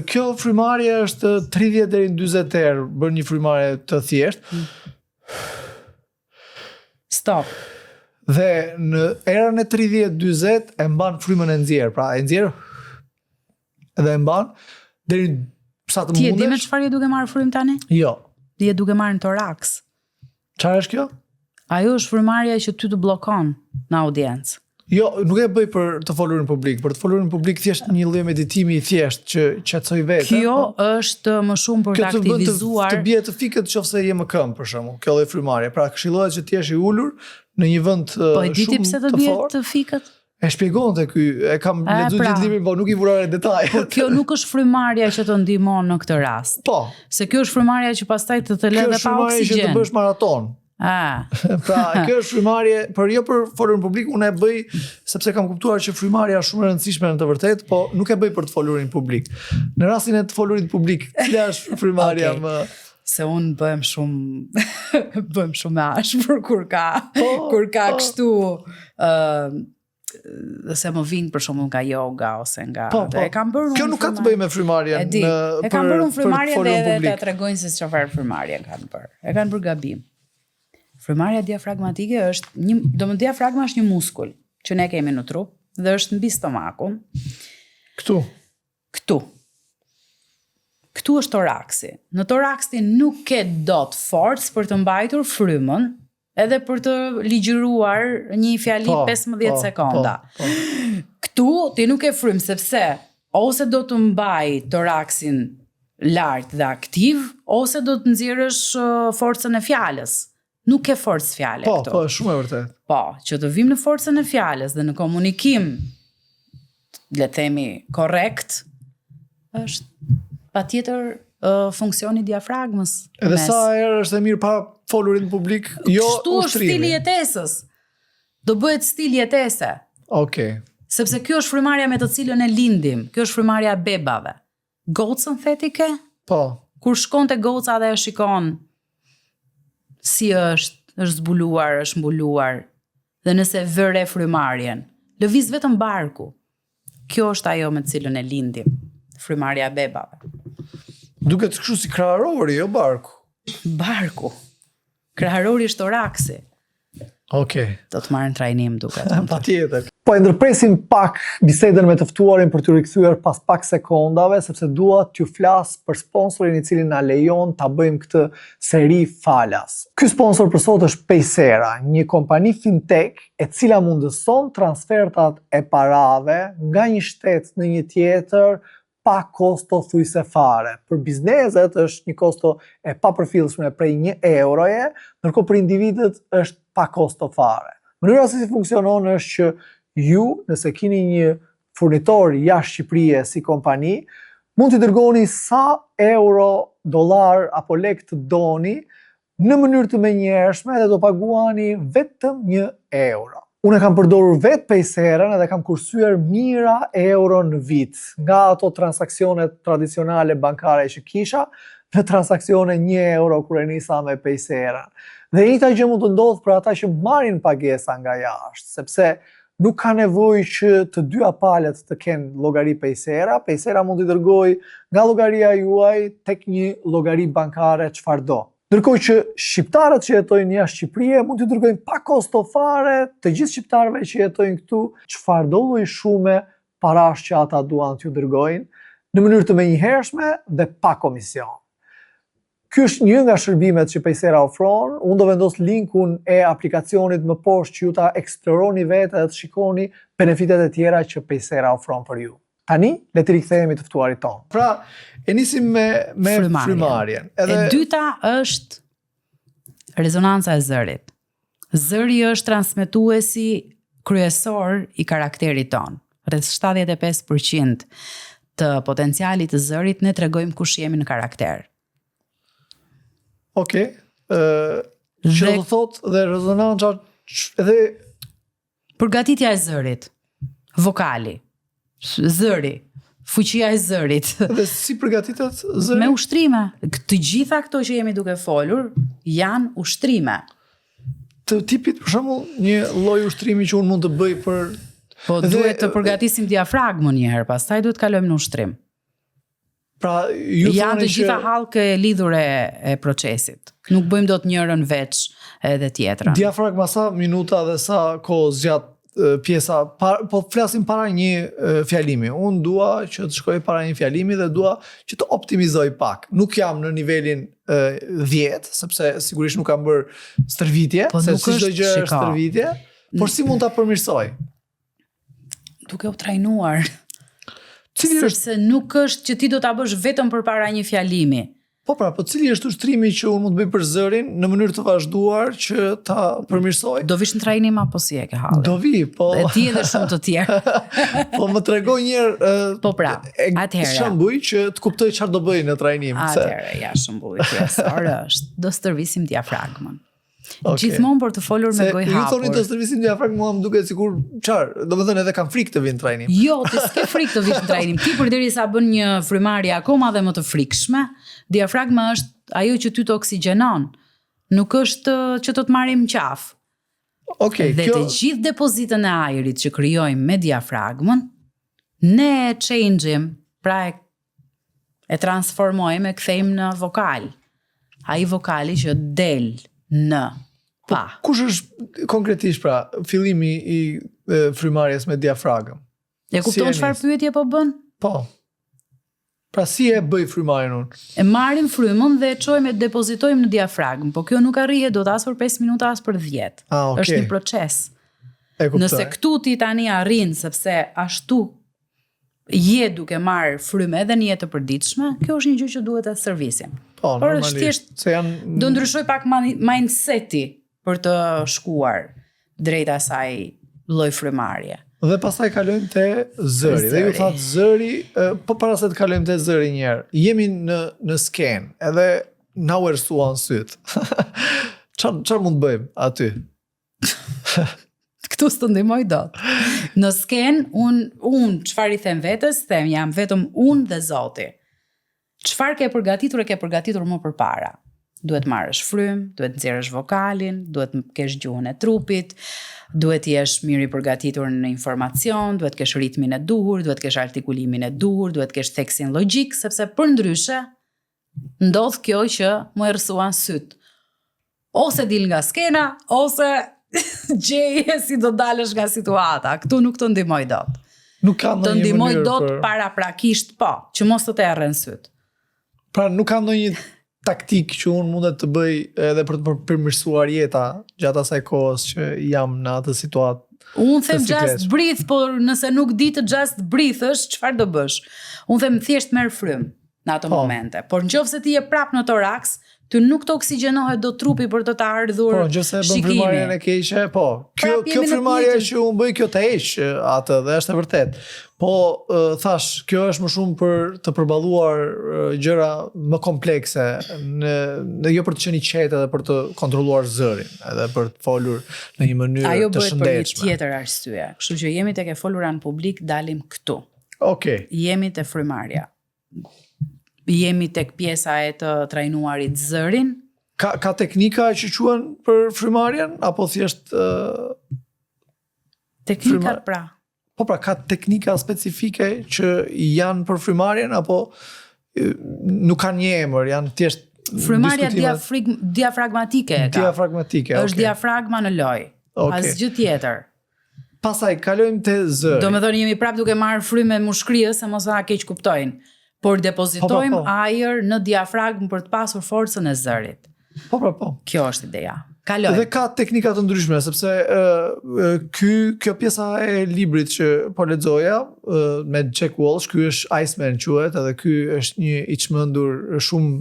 Kjo frymarrje është 30 deri në 40 herë, bën një frymarrje të thjeshtë. Stop. Dhe në erën e 30-40 e mban frymën e nxjerr, pra e nxjerr dhe e mban deri sa të mundesh. Ti e di me çfarë je duke marrë frymë tani? Jo. Ti je duke marrë në toraks. Çfarë është kjo? Ajo është frymarrja që ty të bllokon në audiencë. Jo, nuk e bëj për të folur në publik, për të folur në publik thjesht një lloj meditimi i thjesht që qetësoj veten. Kjo është më shumë për të aktivizuar. Të bie të fikët nëse je më këmbë për shembull. Kjo lloj frymarrje. Pra këshillohet që ti jesh i ulur në një vend shumë të fortë. Po e di pse të bie të fikët? E shpjegonte ky, e kam lexuar gjithë librin, po nuk i vura detajet. Po kjo nuk është frymarrja që të ndihmon në këtë rast. Po. Se kjo është frymarrja që pastaj të lë dhe pa oksigjen. Kjo është frymarrja që të bësh maraton. Pra, kjo është frymarrje, por jo për folur në publik, unë e bëj sepse kam kuptuar që frymarrja është shumë e rëndësishme në të vërtetë, po nuk e bëj për të folurin në publik. Në rastin e të folurit publik, cila është frymarrja më se unë bëhem shumë me ashpër kur ka kështu se më vinë për shumë nga yoga ose nga e kam bërë kjo nuk ka të bëjë me frymarrjen e kam bërë unë frymarrje dhe edhe të tregojnë se çfarë frymarrje kanë bërë. E kanë bërë gabim. Frymarrja diafragmatike është diafragma është një muskull që ne kemi në trup dhe është mbi stomakun. Këtu është toraksi. Në toraksi nuk ke dot forcë për të mbajtur frymën edhe për të ligjëruar një fjali 15 sekonda. Këtu ti nuk ke frymë sepse ose do të mbaj toraksin lart dhe aktiv, ose do të nxjerrësh forcën e fjalës. Nuk ke forcë fjale këtu. Po, shumë e vërtet. Po, që të vim në forcën e fjalës dhe në komunikim, le të themi korrekt, është patjetër funksioni diafragmës. Edhe sa herë është e mirë pa folurit në publik, jo ushtrimi. Kështu është stili jetesës. Do bëhet stil jetese. Okej. Sepse kjo është frymarrja me të cilën e lindim. Kjo është frymarrja e bebave. Gocën thetike? Po. Kur shkon te goca dhe e shikon si është zbuluar, është mbuluar, dhe nëse vëre frymarrjen, lëviz vetëm barku. Kjo është ajo me të cilën e lindim, frymarrja e bebave. Duket kështu si krahërori, jo barku. Barku. Krahërori është toraksi. Okej. Do të marrën trajnim duket. Patjetër. Po e ndërpresim pak bisedën me të ftuarin për t'u rikthyer pas pak sekondave, sepse dua t'ju flas për sponsorin i cili na lejon ta bëjmë këtë seri falas. Ky sponsor për sot është Paysera, një kompani fintech e cila mundëson transfertat e parave nga një shtet në një tjetër pa kosto thujse fare. Për bizneset është një kosto e papërfillshme prej 1 euroje, ndërkohë për individët është pa kosto fare. Mënyra se si funksionon është që ju, nëse keni një furnitor jashtë Shqipërisë si kompani, mund t'i dërgoni sa euro, dollar apo lek të doni në mënyrë të menjëhershme dhe do paguani vetëm 1 euro. Unë kam përdorur vetë Payserën edhe kam kursyer mijëra euro në vit, nga ato transaksionet tradicionale bankare që kisha, në transaksione 1 euro kur e nisa me Payserën. Dhe njëjta gjë mund të ndodhë për ata që marrin pagesa nga jashtë, sepse nuk ka nevojë që të dyja palët të kenë llogari pejsera. Pejsera mund t'i dërgoj nga llogaria juaj tek një llogari bankare çfarëdo. Ndërkohë që shqiptarët që jetojnë jashtë Shqipërisë mund t'i dërgojnë pa kosto fare të gjithë shqiptarëve që jetojnë këtu çfarëdo lloj shume parash që ata duan t'ju dërgojnë në mënyrë të menjëhershme dhe pa komision. Ky është një nga shërbimet që Pejsera ofron. Unë do vendos linkun e aplikacionit më poshtë që ju ta eksploroni vetë dhe të shikoni benefitet e tjera që Pejsera ofron për ju. Tani, le të rikthehemi të ftuarit tonë. Pra, e nisim me frymarrjen. E dyta është rezonanca e zërit. Zëri është transmetuesi kryesor i karakterit tonë. Rreth 75% të potencialit të zërit ne tregojmë kush jemi në karakter. Okej. Që do thotë dhe rezonanca edhe përgatitja e zërit, vokali, zëri, fuqia e zërit. Dhe si përgatitet zëri? Me ushtrime. Të gjitha këto që jemi duke folur janë ushtrime. Të tipit, për shembull, një lloj ushtrimi që unë mund të bëj për duhet të përgatisim diafragmën një herë, pastaj duhet kalojmë në ushtrim. Pra, ju janë të gjitha hallkë e lidhur e procesit. Nuk bëjmë dot njërën veç edhe tjetrën. Diafragma sa minuta dhe sa kohë zgjat pjesa, po flasim para një fjalimi. Unë dua që të shkoj para një fjalimi dhe dua që të optimizoj pak. Nuk jam në nivelin 10, sepse sigurisht nuk kam bërë stërvitje, se si çdo gjë është stërvitje, por si mund ta përmirësoj? Duke u trajnuar. Sepse nuk është që ti do ta bësh vetëm përpara një fjalimi. Po pra, po cili është ushtrimi që unë mund të bëj për zërin në mënyrë të vazhduar që ta përmirësoj? Do vish në trajnim apo si e ke halli? Do vi, po. E ti edhe shumë të tjerë. Po më tregoj një herë. Po pra, atëherë. Shembuj që të kuptoj çfarë do bëj në trajnim. Atëherë, ja shembulli kryesor është do stërvisim diafragmën. Gjithmonë për të folur me gojë hapur. Ju thoni të stërvisim diafragmën, mua më duket sikur çfarë, domethënë edhe kam frikë të vinë në trajnim. Jo, ti s'ke frikë të vish në trajnim. Ti përderisa bën një frymarrje akoma dhe më të frikshme, diafragma është ajo që ty të oksigjenon. Nuk është që të marrim qaf. Okej, dhe të gjithë depozitën e ajrit që krijojmë me diafragmën, ne e change-im, pra e transformojmë, e kthejmë në vokal. Ai vokali që del në pa. Kush është konkretisht pra fillimi i frymarrjes me diafragëm? E kupton çfarë pyetje po bën? Po. Pra si e bëj frymarrjen unë? E marrim frymën dhe e çojmë e depozitojmë në diafragmë, po kjo nuk arrihet dot as për 5 minuta as për 10. Okay. Është një proces. E kuptoj. Nëse këtu ti tani arrin sepse ashtu je duke marrë frymë edhe në jetë të përditshme, kjo është një gjë që duhet ta servisim. Po, normalisht. Se janë do ndryshoj pak mindseti për të shkuar drejt asaj lloj frymarrje. Dhe pastaj kalojmë te zëri. Dhe ju thatë zëri, po para se të kalojmë te zëri një herë. Jemi në skenë, edhe na u ersuan syt. Çfarë mund të bëjmë aty? Këtu s'të ndihmoj dot. Në skenë unë çfarë i them vetes, them jam vetëm unë dhe Zoti. Çfarë ke përgatitur e ke përgatitur më përpara. Duhet marrësh frymë, duhet nxjerrësh vokalin, duhet kesh gjuhën e trupit, duhet jesh mirë i përgatitur në informacion, duhet kesh ritmin e duhur, duhet kesh artikulimin e duhur, duhet kesh theksin logjik, sepse përndryshe ndodh kjo që më errësuan syt. Ose dil nga skena, ose gjeje si do dalësh nga situata. Këtu nuk të ndihmoj dot. Nuk ka ndonjë mënyrë. Të ndihmoj dot paraprakisht po, që mos të errën syt. Pra nuk ka ndonjë taktik që unë mundet të bëj edhe për të përmirësuar jeta gjatë asaj kohës që jam në atë situatë. Unë them just breathe, por nëse nuk di të just breathe-sh, çfarë do bësh? Unë them thjesht merr frymë në ato momente. Por nëse ti je prap në toraks, ty nuk të oksigjenohet do trupi për të ardhur shikimin. Po, nëse bën frymarrjen e keqe, po. Kjo frymarrje që unë bëj, kjo të heq atë dhe është e vërtet. Po, thash, kjo është më shumë për të përballuar gjëra më komplekse, jo për të qenë i qetë edhe për të kontrolluar zërin, edhe për të folur në një mënyrë të shëndetshme. Ajo bëhet për një tjetër arsye. Kështu që jemi tek e folura në publik, dalim këtu. Okej. Jemi te frymarrja. Jemi tek pjesa e të trajnuarit zërin, Ka teknika që quhen për frymarrjen apo thjesht Teknikat pra. Po pra, ka teknika specifike që janë për frymarrjen apo nuk kanë një emër, janë thjesht Frymarrja diafragmatike e ka. Diafragmatike, Është diafragma në lojë. Asgjë tjetër. Pastaj kalojmë te zëri. Domethënë jemi prapë duke marrë frymë mushkriës, se mos ha keq kuptojnë. Por depozitojmë ajër në diafragmë për të pasur forcën e zërit. Po. Kjo është ideja. Kaloj. Dhe ka teknika të ndryshme, sepse kjo pjesa e librit që po lexoja me Jack Walsh, ky është Iceman quhet, edhe ky është një i çmendur shumë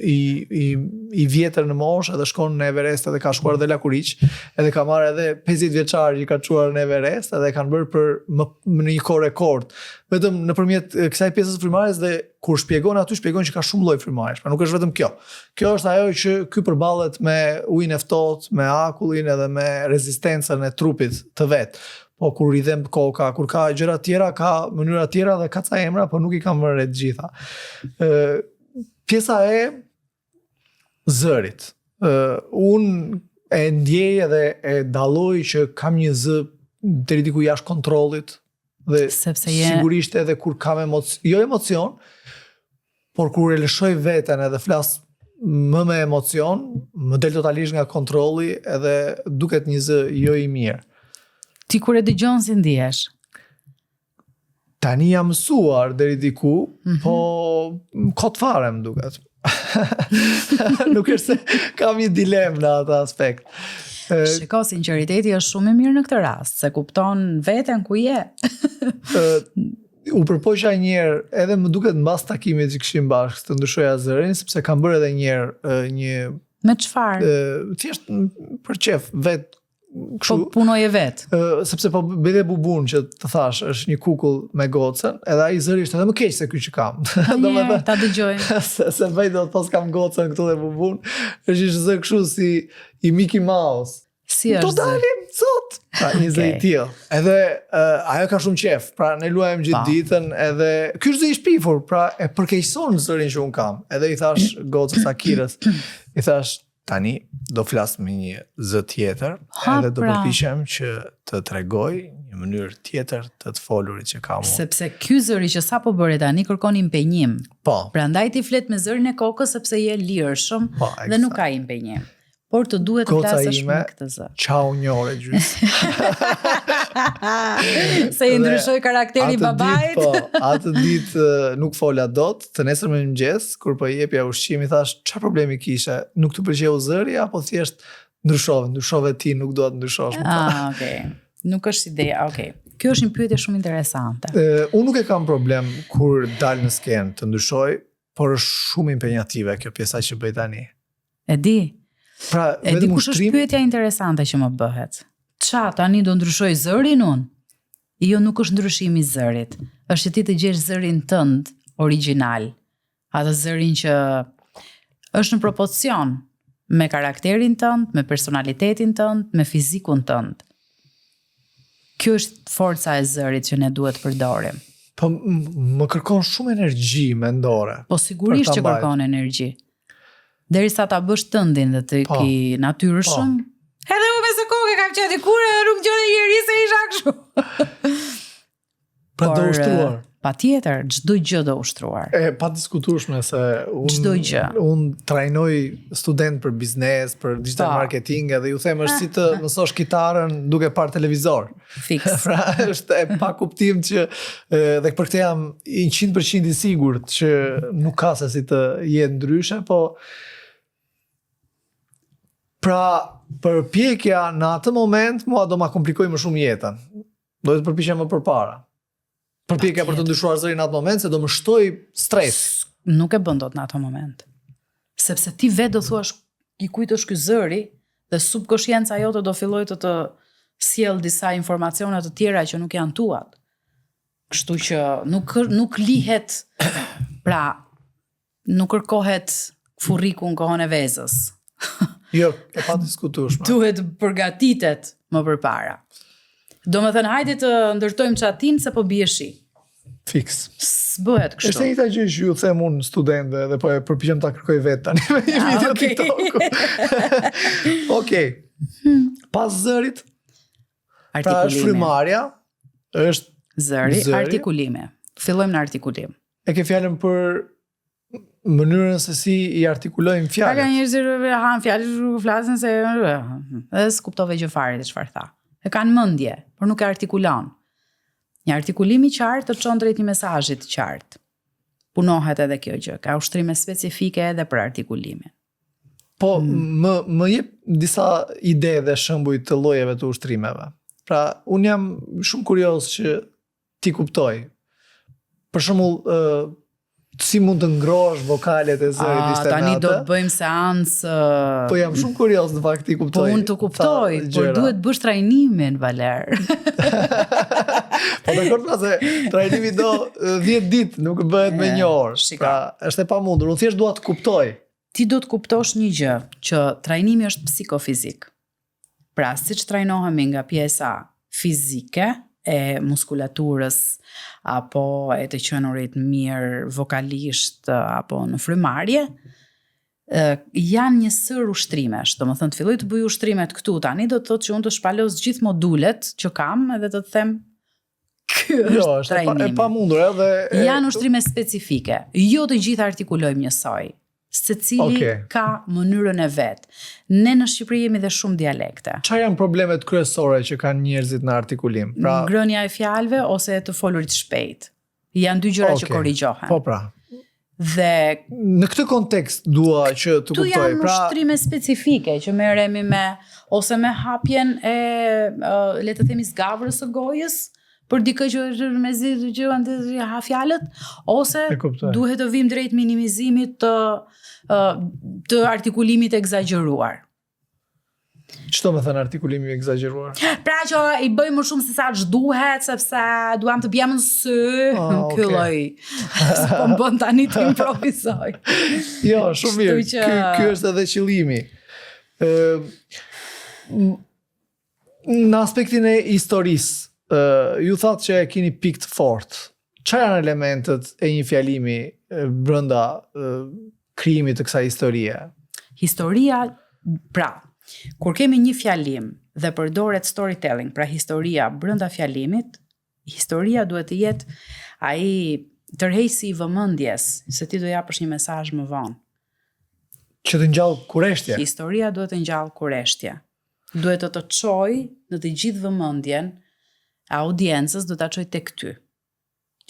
i vjetër në moshë, edhe shkon në Everest, edhe ka shkuar dhe Lakuriq, edhe ka marrë edhe 50 vjeçar që ka çuar në Everest, edhe kanë bërë për në një kohë rekord. Vetëm nëpërmjet kësaj pjesës frymarrjes dhe kur shpjegon aty shpjegon që ka shumë lloj frymarrjesh. Pra nuk është vetëm kjo. Kjo është ajo që ky përballet me ujin e ftohtë, me akullin edhe me rezistencën e trupit të vet. Po kur i dhem koka, kur ka gjëra tjera, ka mënyra tjera dhe ka ca emra, po nuk i kam vënë të gjitha. Pjesa e zërit. Unë e ndjej edhe e dalloj që kam një zë deri diku jashtë kontrollit. Dhe sigurisht edhe kur kam emocion, por kur e lëshoj veten edhe flas më me emocion, më del totalisht nga kontrolli edhe duket një zë jo i mirë. Ti kur e dëgjon si ndihesh? Tani jam mësuar deri diku, po kot fare më duket. Nuk është se kam një dilemë në atë aspekt. Shiko, sinqeriteti është shumë i mirë në këtë rast, se kupton veten ku je. U përpoqja një herë, edhe më duket mbas takimit që kishim bashkë të ndryshoja zërin, sepse kam bërë edhe një herë një me çfarë? Thjesht për qef, vet. Po punoje vet. Sepse po bëj bubun që të thash, është një kukull me gocën, edhe ai zëri është edhe më keq se ky që kam. Domethënë ta dëgjoj. Se bëj dot pas kam gocën këtu dhe bubun, është një zë kështu si i Mickey Mouse. Si është? Do dalim sot. Pra një zë i tillë. Edhe ajo ka shumë qef. Pra ne luajmë gjithë ditën, edhe ky është zë i shpifur, pra e përkeqëson zërin që un kam. Edhe i thash gocës Akirës, i thash tani do flas me një zë tjetër, edhe do përpiqem që të tregoj një mënyrë tjetër të folurit që kam unë. Sepse ky zëri që sapo bëre tani kërkon impenjim. Po. Prandaj ti flet me zërin e kokës sepse je lirshëm dhe nuk ka impenjim. Por të duhet të flasësh me këtë zë. Çau një orë gjys. Se i ndryshoi karakteri babait. Po, atë ditë nuk fola dot, të nesër me mëngjes, kur po i jepja ushqim, i thash, çfarë problemi kishe? Nuk të pëlqeu zëri apo thjesht ndryshove ti, nuk do të ndryshosh më. Okay. Nuk është ideja, okay. Kjo është një pyetje shumë interesante. Unë nuk e kam problem kur dal në skenë të ndryshoj, por është shumë impenjative kjo pjesa që bëj tani. E di. Pra, e di kush është pyetja interesante që më bëhet. Ça tani do ndryshoj zërin unë? Jo, nuk është ndryshimi i zërit. Është ti të gjesh zërin tënd origjinal. Atë zërin që është në propocion me karakterin tënd, me personalitetin tënd, me fizikun tënd. Kjo është forca e zërit që ne duhet të përdorim. Po më kërkon shumë energji mendore. Po sigurisht që kërkon energji. Derisa ta bësh tëndin dhe të ki natyrshëm. Edhe u me së kokë kam qenë dikur e nuk gjone njëri se isha kështu. Pra do ushtruar. Patjetër, çdo gjë do ushtruar. Pa diskutueshme se unë trajnoj student për biznes, për digital marketing, edhe ju them është si të mësosh kitarën duke parë televizor. Fiks. Pra është e pa kuptim që dhe për këtë jam 100% i sigurt që nuk ka se si të jetë ndryshe, po pra, përpjekja në atë moment mua do ma komplikoj më shumë jetën. Do të përpiqem më përpara. Përpjekja për të ndryshuar zërin në atë moment se do më shtoj stres. Nuk e bën dot në atë moment. Sepse ti vetë do thuash i kujt është ky zëri dhe subkonscienca jote do filloj të sjell disa informacione të tjera që nuk janë tuat. Kështu që nuk lihet, pra nuk kërkohet furriku në kohën e vezës. Jo, e pa diskutueshme. Duhet përgatitet më përpara. Do me thënë, hajde të ndërtojmë qatin se po bie shi. Fix. S'bëhet kështu. Është njëta gjë që ju them unë studentëve dhe po e përpiqem ta kërkoj vetë tani me një video okay. TikTok. Okej. Pas zërit, pra është frymarrja, është zëri, artikulimi. Fillojmë në artikulim. E ke fjalën për mënyrën se si i artikulojmë fjalët. Ka njerëz han fjalë flasin se edhe s'kuptove gjë fare çfarë tha. E kanë mendje, por nuk e artikulon. Një artikulim i qartë të çon drejt një mesazhi të qartë. Punohet edhe kjo gjë, ka ushtrime specifike edhe për artikulimin. Po, më jep disa ide dhe shembuj të llojeve të ushtrimeve. Pra, unë jam shumë kurioz që ti kuptoj. Për shembull, si mund të ngrohesh vokalet e zërit ishte tani do të bëjmë seancë. Po jam shumë kurioz në fakt ti kuptoj. Po unë të kuptoj, por duhet bësh trajnimin, Valer. Po dakord, se trajnimi do 10 ditë, nuk bëhet me një orë. Pra, është e pamundur. Unë thjesht dua të kuptoj. Ti do të kuptosh një gjë, që trajnimi është psikofizik. Pra, siç trajnohemi nga pjesa fizike e muskulaturës apo e të qenurit mirë vokalisht apo në frymarrje, janë një sër ushtrimesh. Domethënë të filloj të bëj ushtrimet këtu tani do të thotë që unë të shpalos gjithë modulet që kam edhe të them ky është trajnimi. E pamundur edhe janë ushtrime specifike. Jo të gjithë artikulojmë njësoj. Secili ka mënyrën e vet. Ne në Shqipëri jemi dhe shumë dialekte. Çfarë janë problemet kryesore që kanë njerëzit në artikulim? Pra, ngrënia e fjalëve ose të folurit shpejt. Janë dy gjëra që korrigjohen. Po pra. Dhe në këtë kontekst dua që të kuptoj. Tu janë ushtrime specifike që merremi me ose me hapjen e le të themi zgavrës së gojës për dikë që është me zi që ha fjalët, ose duhet të vim drejt minimizimit të artikulimit egzageruar. Ç'do të thënë artikulimi egzageruar? Pra që i bëj më shumë se sa ç'duhet, sepse duam të bjem në sy, ky lloj. Po më bën tani të improvizoj. Jo, shumë mirë. Ky është edhe qëllimi. Në aspektin e historisë, ju thatë që e keni pikë të fortë. Çfarë janë elementet e një fjalimi brenda krijimit të kësaj historie? Historia, pra, kur kemi një fjalim dhe përdoret storytelling, pra historia brenda fjalimit, historia duhet të jetë ai tërheqësi i vëmendjes, se ti do japësh një mesazh më vonë. Që të ngjall kurreshtje. Historia duhet të ngjall kurreshtje. Duhet të çojë në të gjithë vëmendjen audiencës, do ta çoj tek ty,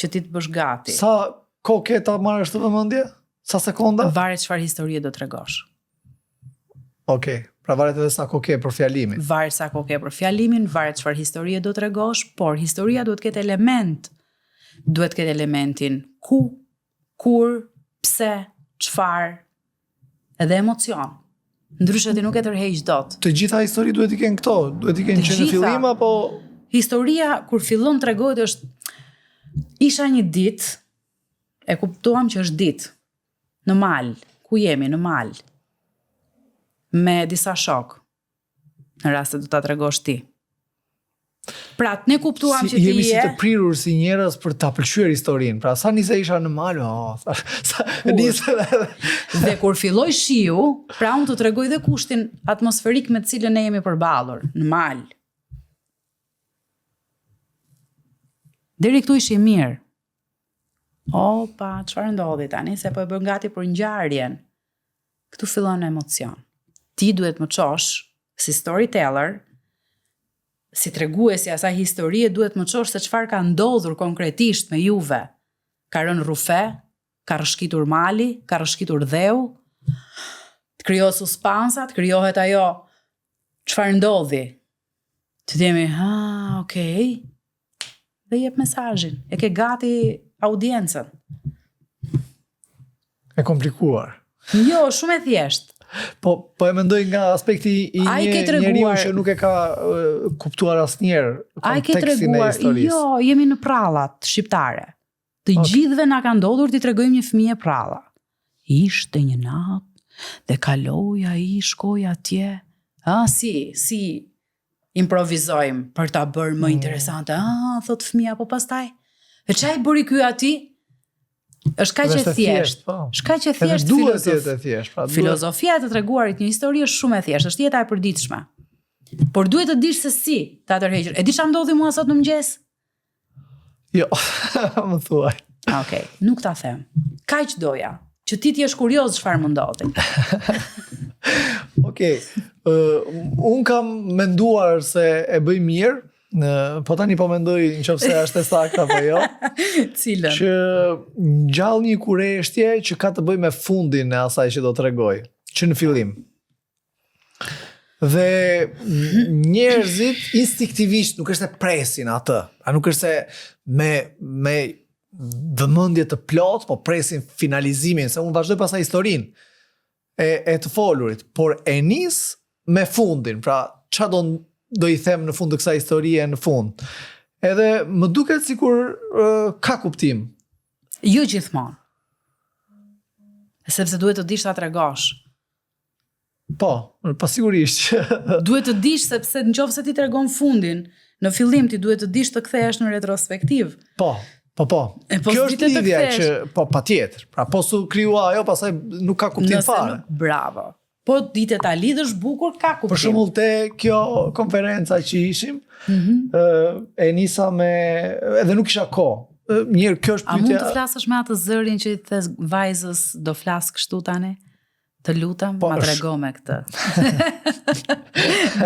që ti të bësh gati. Sa kohë ke ta marrësh të vëmendje? Sa sekonda? Varet çfarë historie do t'rregosh. Okej, pra varet edhe sa kohë ke për fjalimin. Varet sa kohë ke për fjalimin, varet çfarë historie do t'rregosh, por historia duhet të ketë element. Duhet të ketë elementin ku, kur, pse, çfarë, edhe emocion. Ndryshe ti nuk e tërheq dot. Të gjitha histori duhet i kenë këto, duhet i kenë që në fillim apo historia kur fillon tregohet është isha një ditë, e kuptuam që është ditë në mal, ku jemi në mal, me disa shok, në rast se do ta tregosh ti. Pra, ne kuptuam që ti jemi si të prirur si njerëz për ta pëlqyer historinë. Pra, sa nise isha në mal, dhe kur filloi shiu, pra unë të tregoj dhe kushtin atmosferik me të cilën ne jemi përballur, në mal. Deri këtu ishi mirë. Opa, çfarë ndodhi tani? Se po e bën gati për ngjarjen. Këtu fillon emocion. Ti duhet më çosh si storyteller, si treguesi asaj historie, duhet më çosh se çfarë ka ndodhur konkretisht me juve. Ka rënë rufe, ka rrshkitur mali, ka rrshkitur dheu, të krijohet suspansa, të krijohet ajo çfarë ndodhi. Të themi, okay. Dhe jep mesazhin. E ke gati audiencën. E komplikuar. Jo, shumë e thjesht. Po e mendoj nga aspekti i një njeriu që nuk e ka kuptuar asnjëherë kontekstin e historisë. Jo, jemi në prallat shqiptare. Të gjithëve na ka ndodhur t'i tregojmë një fëmijë pralla. Ishte një natë dhe kaloi ai, shkoi atje. Si improvizojmë për ta bërë më interesante. Thot fëmia, po pastaj E çaj bëri ky aty? Është kaq e thjeshtë. Është kaq e thjeshtë filozofia. Filozofia e të treguarit një histori është shumë e thjeshtë, është jeta e përditshme. Por duhet të dish se si ta tërheqësh. E di çfarë ndodhi mua sot në mëngjes? Jo, më thuaj. Okej, nuk ta them. Kaq doja që ti jesh kurioz çfarë më ndodhi. Okej. Un kam menduar se e bëj mirë. Po tani po mendoj nëse është e saktë apo jo. Cilën? Që ngjall një kurreshtje që ka të bëjë me fundin e asaj që do t'rregoj, që në fillim. Dhe njerëzit instinktivisht nuk është se presin atë, a nuk është se me vëmendje të plot, po presin finalizimin, se unë vazhdoj pasaj historinë e të folurit, por e nis me fundin, pra çfarë do i them në fund të kësaj historie në fund. Edhe më duket sikur ka kuptim. Jo gjithmonë. Sepse duhet të dish ta tregosh. Po, sigurisht. Duhet të dish sepse nëse ti tregon fundin, në fillim ti duhet të dish të kthehesh në retrospektiv. Po. Kjo është lidhja që patjetër. Pra po su krijua ajo, pastaj nuk ka kuptim fare. Bravo. Po dite ta lidhësh bukur ka kuptim. Për shembull te kjo konferenca që ishim, e nisa me edhe nuk kisha kohë. Mirë, kjo është pyetja. A mund të flasësh me atë zërin që i the vajzës do flas kështu tani? Të lutem, ma trego me këtë.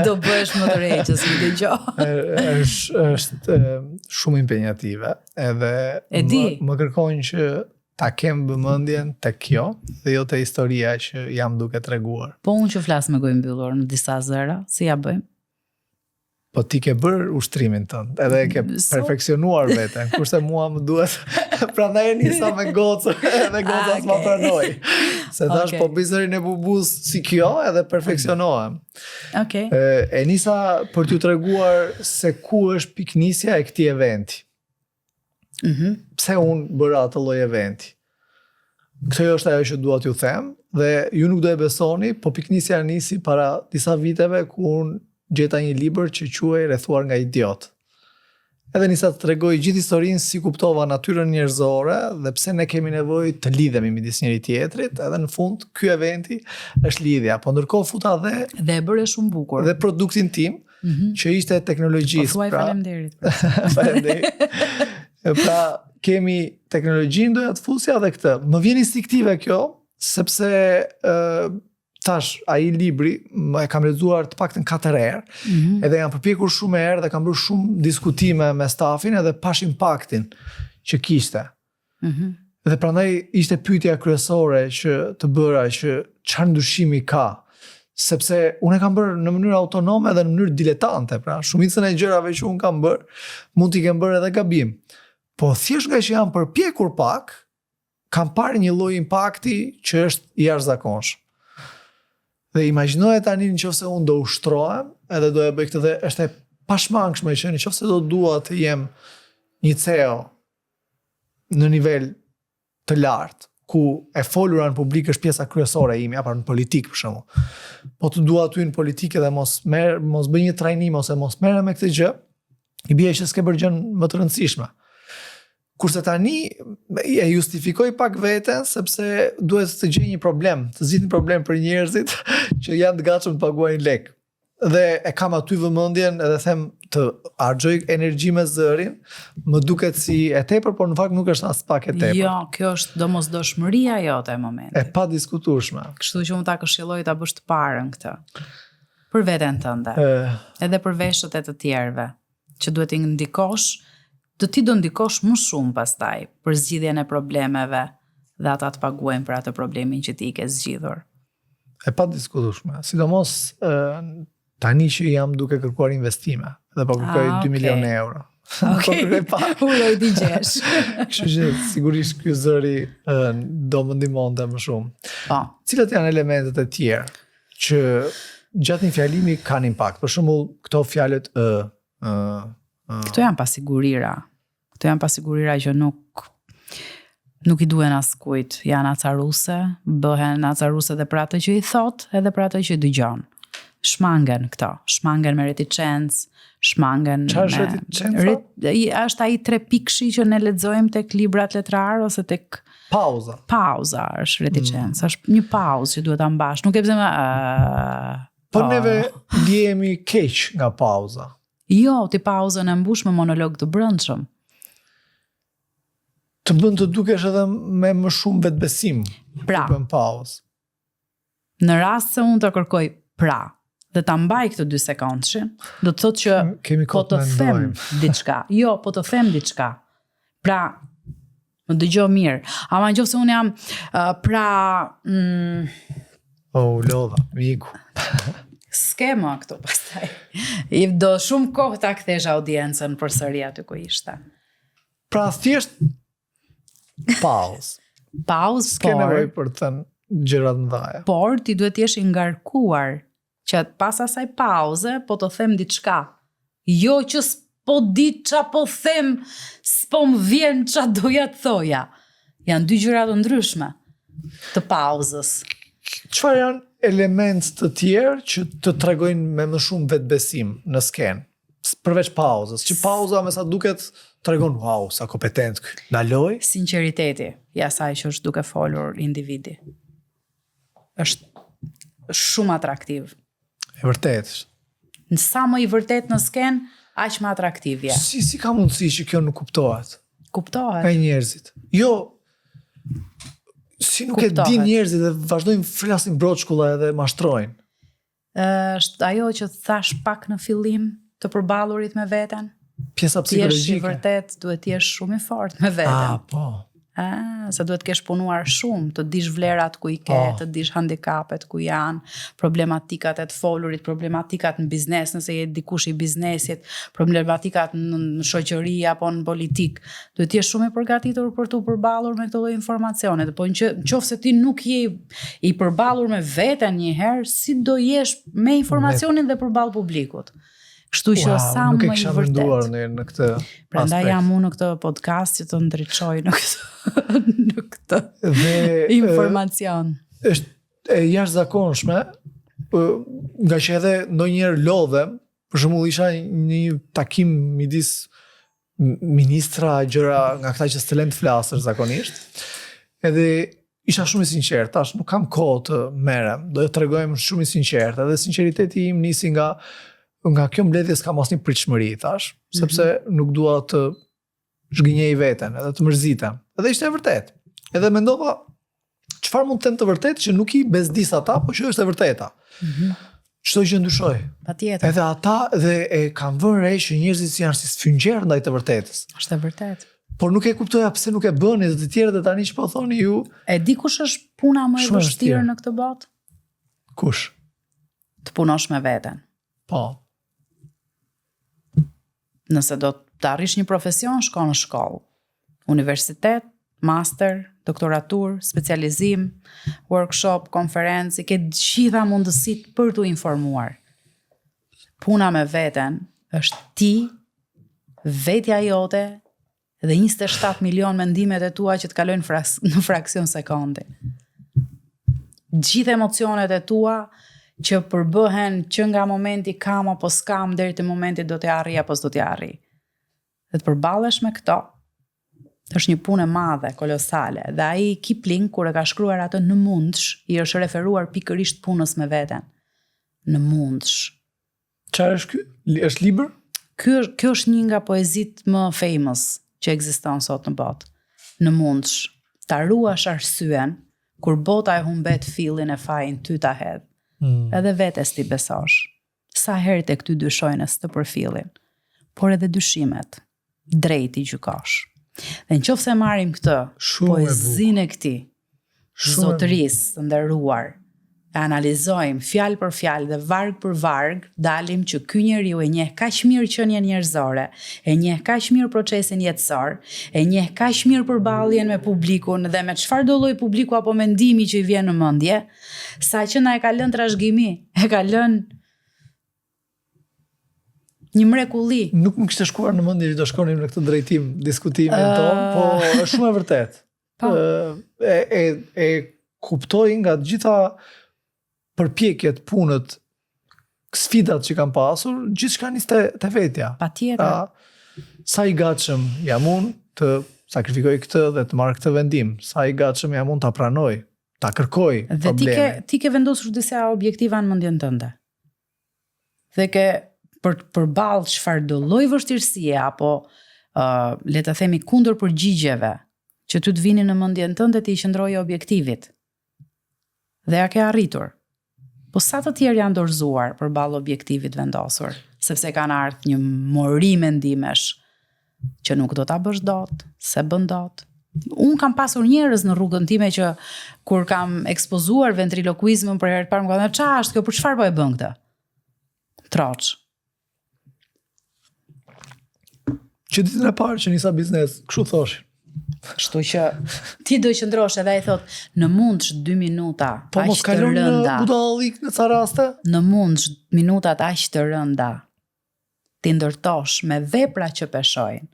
Do bësh më të rejqës, më dëgjoj. Është shumë impenjative, edhe më kërkojnë që ta kem vëmendjen te kjo dhe jo te historia që jam duke treguar. Po unë që flas me gojë mbyllur në disa zëra, si ja bëjmë? Po ti ke bërë ushtrimin tënd, edhe e ke perfeksionuar veten, kurse mua më duhet, prandaj e nisa me gocë, edhe goca s'ma pranoi. Se thash po bizërin e bubus si kjo, edhe perfeksionohem. Okej. E nisa për t'ju treguar se ku është piknisja e këtij eventi. Pse unë bëra atë lloj eventi. Kjo është ajo që dua t'ju them, dhe ju nuk do e besoni, po piknisja nisi para disa viteve ku unë gjeta një libër që quhej Rrethuar nga idiot. Edhe nisa të tregoj gjithë historinë si kuptova natyrën njerëzore dhe pse ne kemi nevojë të lidhemi midis njëri tjetrit, edhe në fund ky eventi është lidhja. Po ndërkohë futa dhe e bëre shumë bukur. Dhe produktin tim, që ishte teknologjisë. Po thuaj faleminderit. Faleminderit. Pra kemi teknologjinë, doja të fusja dhe këtë. Më vjen instinktive kjo, sepse tash, ai libri e kam lexuar të paktën 4 herë, edhe jam përpjekur shumë herë dhe kam bërë shumë diskutime me stafin edhe pash impaktin që kishte. Dhe prandaj ishte pyetja kryesore që të bëra që çfarë ndryshimi ka, sepse unë e kam bërë në mënyrë autonome dhe në mënyrë diletante, pra shumicën e gjërave që unë kam bërë, mund t'i kem bërë edhe gabim. Po thjesht nga që jam përpjekur pak, kam parë një lloj impakti që është i jashtëzakonshëm. Dhe imagjinoje tani nëse unë do ushtrohem, edhe do e bëj këtë dhe është e pashmangshme që nëse do dua të jem një CEO në nivel të lartë, ku e folura në publik është pjesa kryesore ime, apo në politikë për shembull. Po të dua ty në politikë dhe mos bëj një trajnim ose mos merrem me këtë gjë, i bie që s'ke bërë gjën më të rëndësishme. Kurse tani e justifikoj pak veten sepse duhet të gjej një problem, të zgjidh një problem për njerëzit që janë të gatshëm të paguajnë lek. Dhe e kam aty vëmendjen edhe them të harxoj energji me zërin, më duket si e tepër, por në fakt nuk është as pak e tepër. Jo, kjo është domosdoshmëria jote e momentit. E padiskutueshme. Kështu që unë ta këshilloj ta bësh të parën këtë. Për veten tënde. Edhe për veshët e të tjerëve, që duhet të ndikosh, ti do ndikosh më shumë pastaj për zgjidhjen e problemeve dhe ata të paguajnë për atë problemin që ti i ke zgjidhur. E padiskutueshme, sidomos tani që jam duke kërkuar investime dhe po kërkoj 2 milionë euro. Okej. Uloj di gjesh. Kështu që sigurisht ky zëri do më ndihmonte më shumë. Po. Cilat janë elementet e tjerë që gjatë një fjalimi kanë impakt? Për shembull, këto fjalët Këto janë pasigurira. Këto janë pasigurira që nuk i duhen askujt. Janë acaruse, bëhen acaruse edhe për atë që i thot, edhe për atë që i dëgjon. shmangen këto, shmangen me reticencë, shmangen Çfarë është reticenca? Është ai 3 pikëshi që ne lexojmë tek librat letrar ose tek Pauza. pauza është reticencë, është një pauzë që duhet ta mbash. Nuk e pse Po neve ndjehemi keq nga pauza. Jo, ti pauzën e mbush me monolog të brendshëm. Të bën të dukesh edhe me më shumë vetbesim. Pra, Të bën pauzë. në rast se unë të kërkoj pra, dhe ta mbaj këto 2 sekondëshin, do të thotë që Kemi po kohë të të them mendojmë. diçka. Jo, po të them diçka. Pra, më dëgjoj mirë. Ama nëse unë jam Lodha, miku. skema këtu pastaj. I do shumë kohë ta kthesh audiencën përsëri aty ku ishte. Pra thjesht pauzë. Pauzë, S'ke nevojë për të thënë gjëra të mëdha. por ti duhet të jesh i ngarkuar që pas asaj pauze po të them diçka. Jo që s'po di qa po them, s'po më vjen qa doja të thoja. Janë 2 gjëra të ndryshme të pauzës. Çfarë janë elementë të tjerë që të tregojnë me më shumë vetbesim në skenë? Përveç pauzës, që pauza me sa duket tregon wow, sa kompetent ky. Ndaloj? Sinqeriteti, i asaj që është duke folur individi. Është shumë atraktiv. E vërtet. Në sa më i vërtet në skenë, aq më atraktiv je. Si ka mundësi që kjo nuk kuptohet? Kuptohet? Nga njerëzit. Jo, si nuk e Kuptohet. din njerëzit dhe vazhdojnë flasin broçkulla edhe mashtrojnë. Është ajo që thash pak në fillim, të përballurit me veten. Pjesa Ti jesh i psikologjike. vërtet, duhet të jesh shumë i fortë me veten. Po. Se duhet kesh punuar shumë, të dish vlerat ku i ke, të dish handikapet ku janë, problematikat e të folurit, problematikat në biznes, nëse je dikush i biznesit, problematikat në shoqëri apo në politik. Duhet të jesh shumë i përgatitur për të përballur me këto lloj informacione. Po nëse ti nuk je i përballur me veten një herë, si do jesh me informacionin dhe përballë publikut? Kështu që sa nuk më e i kisha vërtet. menduar në këtë Prandaj aspekt. jam unë në këtë podcast që të ndriçoj në këtë në këtë Dhe informacion. është e jashtëzakonshme, nga që edhe ndonjëherë lodhem, për shembull isha një takim midis ministra, gjëra nga këta që s'të lën të flasësh zakonisht. Edhe isha shumë i sinqert, tash nuk kam kohë të merrem, do të tregojmë shumë i sinqert, edhe sinqeriteti im nisi nga kjo mbledhje s'kam asnjë pritshmëri, thash, sepse nuk dua të zhgënjej veten, edhe të mërzitem. Edhe ishte e vërtet. Edhe mendova, çfarë mund të them të vërtet që nuk i bezdis ata, po që është e vërteta. Çdo gjë ndryshoi. Patjetër. Edhe ata dhe e kanë vënë re që njerëzit janë si sfyngjer ndaj të vërtetës. Është e vërtet. Por nuk e kuptoja pse nuk e bëni dhe të tjerët dhe tani që po thoni ju. E di kush është puna më e Shumë e vështirë vështirë. në këtë botë? Kush? Të punosh me veten. Po. Nëse do të arrish një profesion, shko në shkollë. Universitet, master, doktoratur, specializim, workshop, konferencë, ke gjitha mundësit për t'u informuar. Puna me veten është ti, vetja jote dhe 27 milion mendimet e tua që të kalojnë në fraksion sekundi. Gjithë emocionet e tua që përbëhen që nga momenti kam apo s'kam deri te momenti do t'i arri apo s'do t'i arri. Dhe të përballesh me këto është një punë e madhe, kolosale. Dhe ai Kipling kur e ka shkruar atë Në mundsh, i është referuar pikërisht punës me veten. Në mundsh. Çfarë është ky? Është libër? Kjo është një nga poezit më famous që ekziston sot në botë. Në mundsh. Ta ruash arsyen kur bota e humbet fillin e fajin ty ta hedh. Edhe vetes ti besosh. Sa herë tek ty dyshojnë së të përfillin, por edhe dyshimet, drejt i gjykosh. Dhe në qoftë se marrim këtë poezinë e këtij, zotërisë të nderuar, e analizojmë fjalë për fjalë dhe varg për varg, dalim që ky njeriu e njeh kaq mirë qenien njerëzore, e njeh kaq mirë procesin jetësor, e njeh kaq mirë përballjen me publikun dhe me çfarë do lloj publiku apo mendimi që i vjen në mendje, sa që na e ka lënë trashëgimi, e ka lënë një mrekulli. Nuk më kishte shkuar në mendje që do shkonim në këtë drejtim diskutimin ton, po është shumë e vërtet. Po. E kuptoj nga të gjitha përpjekjet, punët sfidat që kam pasur, gjithçka nis te vetja. Patjetër. Sa i gatshëm jam unë të sakrifikoj këtë dhe të marr këtë vendim, sa i gatshëm jam unë ta pranoj, ta kërkoj Dhe ti ke vendosur disa objektiva në mendjen tënde. Dhe ke përballë çfarëdo lloj vështirësie apo le të themi kundër përgjigjeve që ty të vinin në mendjen tënde ti i qëndroje objektivit. Dhe ja ke arritur. Po sa të tjerë janë dorëzuar përballë objektivit vendosur, sepse kanë ardhur një mori mendimesh që nuk do ta bësh dot, se bën dot. Unë kam pasur njerëz në rrugën time që kur kam ekspozuar ventrilokuizmin për herë të parë më kanë thënë ç'a është kjo, për çfarë po e bën këtë? Troç. Që ditën e parë që nisa biznes, kështu thoshin. Kështu që ti do qëndrosh edhe ai thot në mundsh 2 minuta po mos kalon në budallik në ca raste. Në mundsh minutat aq të rënda ti ndërtosh me vepra që peshojnë.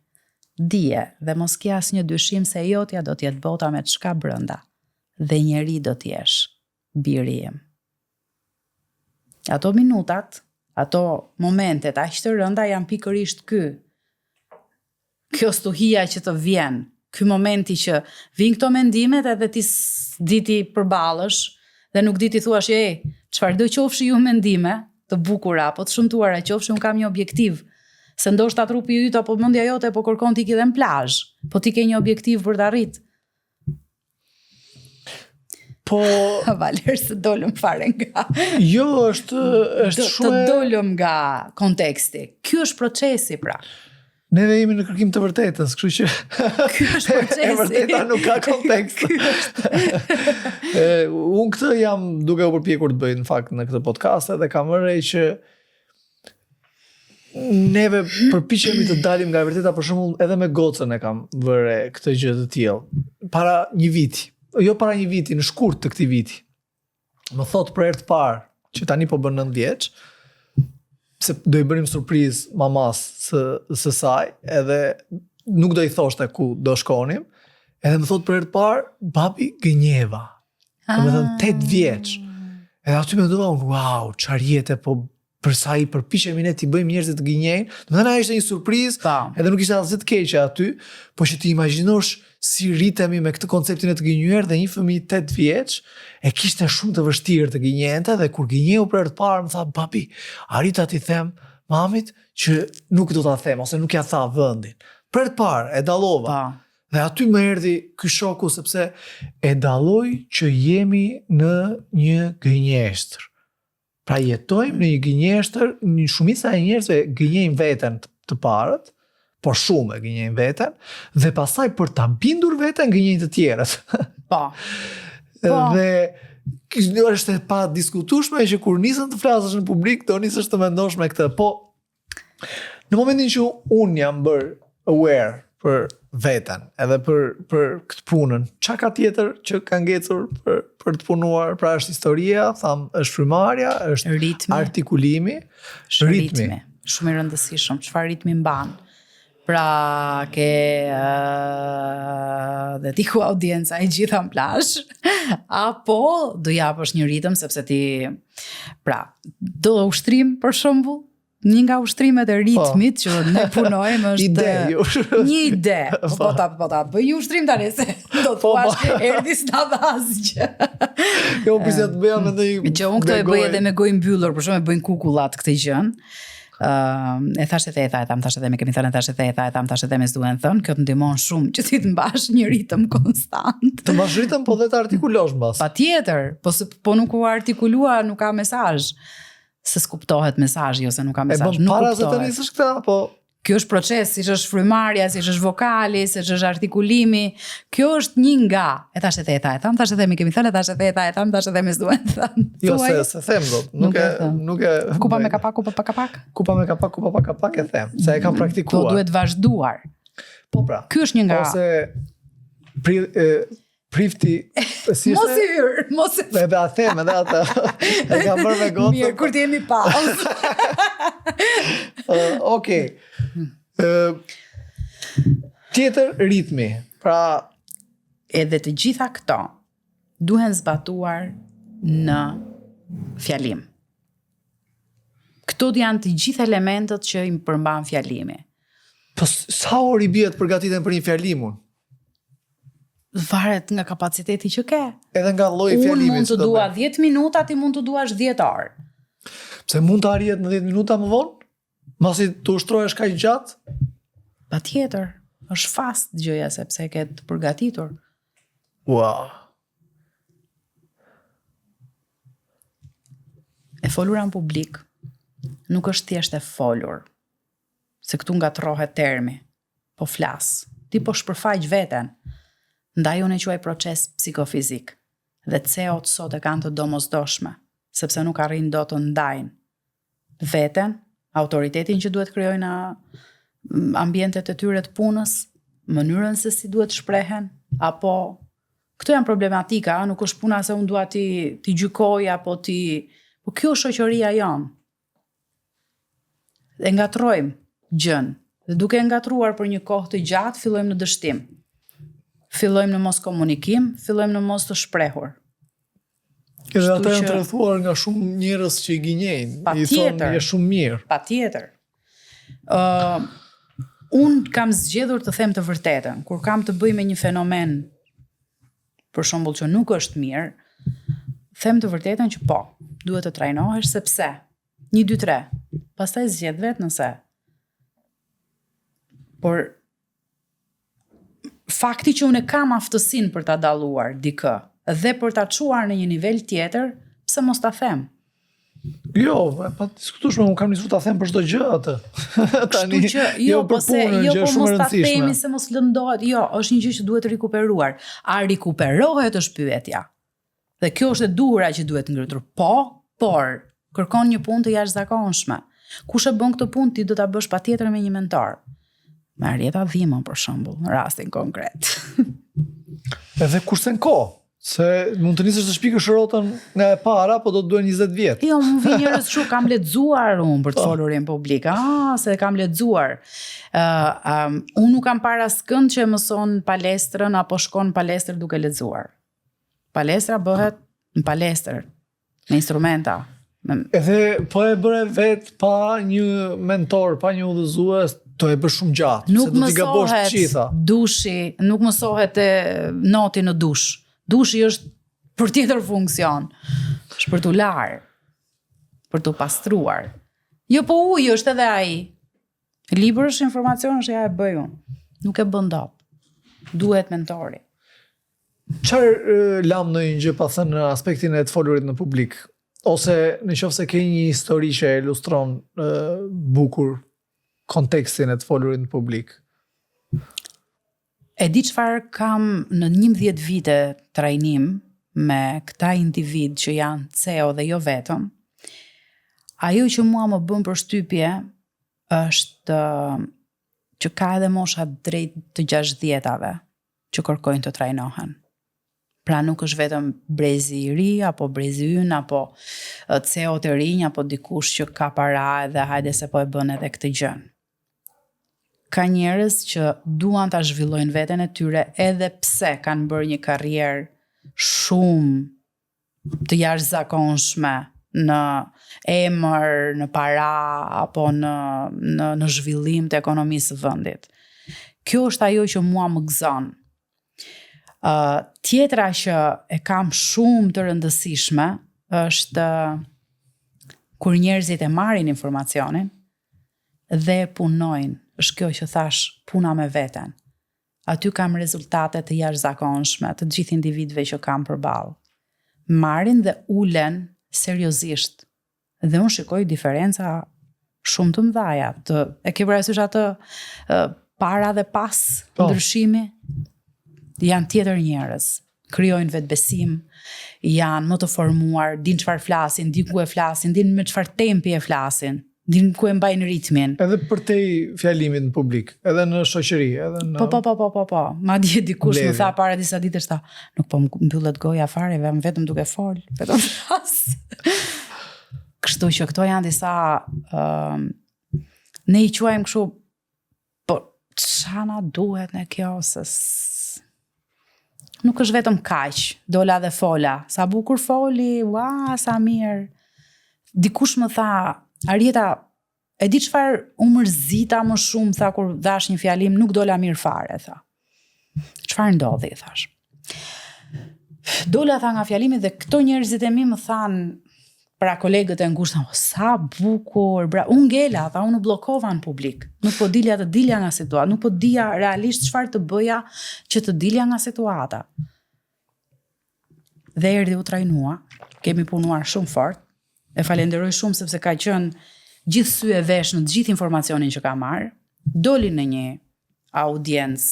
Dije dhe mos ke asnjë dyshim se jotja do të jetë bota me çka brenda dhe njeri do të jesh biri im. Ato minutat, ato momentet aq të rënda janë pikërisht kjo stuhia që të vjen. Ky momenti që vijnë këto mendimet edhe ti di ti përballësh dhe nuk di ti thuash çfarëdo qofshi ju mendime të bukura apo të shëmtuara qofshi un kam një objektiv se ndoshta trupi yt apo mendja jote po kërkon ti ke në plazh, po ti ke një objektiv për të arrit. Po Valer se dolëm fare nga. Jo, është shumë të dolëm nga konteksti. Ky është procesi pra. Neve jemi në kërkim të vërtetës, kështu që ky është procesi. E vërteta nuk ka kontekst. Unë këtë jam duke u përpjekur të bëj në fakt në këtë podcast dhe kam vërej që neve përpiqemi të dalim nga e vërteta, për shembull edhe me gocën e kam vëre këtë gjë të tillë. Para një viti, jo para një viti, në shkurt të këtij viti. Më thot për herë të parë që tani po bën 9 vjeç, se do i bënim surprizë mamas së saj, edhe nuk do i thoshte ku do shkonim, edhe më thot për herë të parë, babi gënjeva. Do të thënë 8 vjeç. Edhe aty mendova unë, wow, çfarë jete, po përsa i përpiqemi ne t'i bëjmë njerëzit të gënjejnë. Do të thënë ajo ishte një surprizë, edhe nuk ishte asgjë të keqe aty, po që ti imagjinosh si rritemi me këtë konceptin e të gënjur dhe një fëmijë 8 vjeç e kishte shumë të vështirë të gënjente dhe kur gënjeu për herë të parë më tha babi, arrita t'i them mamit që nuk do ta them ose nuk ja tha vendin. Për herë të parë e dallova. Dhe aty më erdhi ky shoku sepse e dalloj që jemi në një gënjeshtër. Pra jetojmë në një gënjeshtër, një shumica e njerëzve gënjejnë veten të parët, por shumë e gënjejnë veten, dhe pastaj për ta bindur veten gënjejnë të tjerët. Po. Dhe është e pa diskutueshme që kur nisën të flasësh në publik, do nisësh të mendosh me këtë. Po, në momentin që unë jam bërë aware për veten, edhe për këtë punën, çka ka tjetër që ka ngecur për të punuar, pra është historia, tham, është frymarrja, është ritmi, artikulimi, ritmi. Shumë i rëndësishëm, çfarë ritmi mban. Pra ke dhe ti ku audienca e gjitha në plazh, apo do japësh një ritëm sepse ti pra do ushtrim për shembull. Një nga ushtrimet e ritmit që ne punojmë është një ide. Po ta bëj ushtrim tani se do të thuash erdhi s'ta asgjë. Jo, pse të bëja me ndonjë. Që unë këtë e bëj edhe me gojë mbyllur, për shembull e bëjnë kukullat këtë gjën. E thashë e tham, thashë dhe me kemi thënë thashë e tham, thashë dhe me s'duhen thënë, kjo të ndihmon shumë që ti të mbash një ritëm konstant. Të mbash ritëm po dhe të artikulosh mbas. Patjetër, po nuk u artikulua, nuk ka mesazh. Se s'kuptohet mesazhi ose nuk ka mesazh, nuk kuptohet. Para se të nisësh këtë, apo kjo është proces, siç është frymarrja, siç është vokali, siç është artikulimi. Kjo është një nga. E thashë e tham, thashë dhe me kemi thënë, thashë e tham, thashë dhe me s'duhen thënë. Jo, se them dot. Nuk e kupa me kapak, kupa pa kapak. Kupa me kapak, kupa pa kapak e them, se e kam praktikuar. Po duhet vazhduar. Po pra. Ky është një nga. Ose prifti si mos i hyr, mos i. Edhe a them edhe atë. E kam bërë me gocën. Mirë, kur ti jemi pauzë. Okej. Tjetër ritmi. Pra edhe të gjitha këto duhen zbatuar në fjalim. Këto janë të gjithë elementet që i përmban fjalimi. Po sa orë i bie të përgatiten për një fjalimun? Varet nga kapaciteti që ke. Edhe nga lloji i fjalimit. Unë mund të dua 10 minuta, ti mund të duash 10 orë. Pse mund të arrihet në 10 minuta më vonë? Masi të ushtrohesh kaq gjatë? Patjetër, është fast gjëja sepse e ke të përgatitur. Wow. E folura në publik nuk është thjesht e folur, se këtu ngatrohet termi, po flas. Ti po shpërfaq veten. Ndaj unë e quaj proces psikofizik. Dhe CEO-t sot e kanë të domosdoshme, sepse nuk arrin dot të ndajnë veten, autoritetin që duhet krijojnë në ambientet e tyre të punës, mënyrën se si duhet shprehen, apo këto janë problematika, nuk është puna se unë dua ti gjykoj apo po kjo është shoqëria jonë. E ngatrojmë gjën. Dhe duke ngatruar për një kohë të gjatë, fillojmë në dështim. Fillojmë në mos komunikim, fillojmë në mos të shprehur. Edhe ata janë të rrethuar nga shumë njerëz që i gënjejnë. I thonë je shumë mirë. Patjetër. Unë kam zgjedhur të them të vërtetën. Kur kam të bëj me një fenomen, për shembull që nuk është mirë, them të vërtetën që po, duhet të trajnohesh sepse 1, 2, 3. Pastaj zgjedh vetë nëse. Por fakti që unë kam aftësinë për ta dalluar dikë dhe për ta çuar në një nivel tjetër, pse mos ta them? Jo, pa diskutueshme, unë kam nisur ta them për çdo gjë atë. Tani jo po mos ta themi se mos lëndohet. Jo, është një gjë që duhet rikuperuar. A rikuperohet është pyetja. Dhe kjo është e duhura që duhet ngritur. Po, por kërkon një punë të jashtëzakonshme. Kush e bën këtë punë ti do ta bësh patjetër me një mentor. Me Arieta Dhimën për shembull, në rastin konkret. Edhe kurse në kohë, se mund të nisësh të shpikësh rrotën nga e para, po do të duhen 20 vjet. Jo, më vjen njerëz kështu, kam lexuar unë për të folurin publik. Se kam lexuar. Unë nuk kam parë askënd që mëson palestrën apo shkon në palestër duke lexuar. Palestra bëhet në palestër, me instrumenta. Edhe po e bëre vetë pa një mentor, pa një udhëzues, to e bërë shumë gjatë. Nuk mësohet dushi, nuk mësohet noti në dush. Dushi është për tjetër funksion. Është për t'u larë, për t'u pastruar. Jo, po uji është edhe ai. Libër është informacion, është ja e bëj unë. Nuk e bën dot. Duhet mentori. Çfarë lam në një gjë pa thënë në aspektin e të folurit në publik? Ose në qoftë se ke një histori që ilustron bukur kontekstin e të folurit në publik? E di çfarë kam në 11 vite trajnim me këta individ që janë CEO dhe jo vetëm. Ajo që mua më bën përshtypje është që ka edhe mosha drejt të 60-tave që kërkojnë të trajnohen. Pra nuk është vetëm brezi i ri, apo brezi ynë, apo CEO të rinj, apo dikush që ka para edhe hajde se po e bën edhe këtë gjën. Ka njerëz që duan ta zhvillojnë veten e tyre edhe pse kanë bërë një karrierë shumë të jashtëzakonshme në emër, në para, apo në zhvillim të ekonomisë së vendit. Kjo është ajo që mua më gëzon. Tjetra që e kam shumë të rëndësishme është kur njerëzit e marrin informacionin dhe punojnë, është kjo që thash, puna me veten. Aty kam rezultate të jashtëzakonshme të gjithë individëve që kam përballë. Marrin dhe ulen seriozisht. Dhe unë shikoj diferenca shumë të mëdha. E ke parasysh atë para dhe pas ndryshimi? Janë tjetër njerëz, krijojnë vetbesim, janë më të formuar, din çfarë flasin, din ku e flasin, din me çfarë tempi e flasin, din ku e mbajnë ritmin. Edhe për te fjalimit në publik, edhe në shoqëri, edhe në... Po. Madje dikush më tha para disa ditësh tha, nuk po mbyllet goja fare, vetëm duke fol, vetëm flas. Kështu që këto janë disa ne i quajmë kështu, po çana duhet në kjo se nuk është vetëm kaq, dola dhe fola. Sa bukur foli, sa mirë. Dikush më tha, Arieta, e di çfarë u mërzita më shumë, tha, kur dhash një fjalim, nuk dola mirë fare, tha. Çfarë ndodhi, thash. Dola, tha, nga fjalimi dhe këto njerëzit e mi më thanë, pra kolegët e ngushtë, sa bukur, bra, unë ngela, tha, unë u blokova në publik. Nuk po dilja të dilja nga situata, nuk po dija realisht çfarë të bëja që të dilja nga situata. Dhe erdhi u trajnua, kemi punuar shumë fort, e falenderoj shumë sepse ka qenë gjithë sy e vesh në gjithë informacionin që ka marrë, doli në një audiencë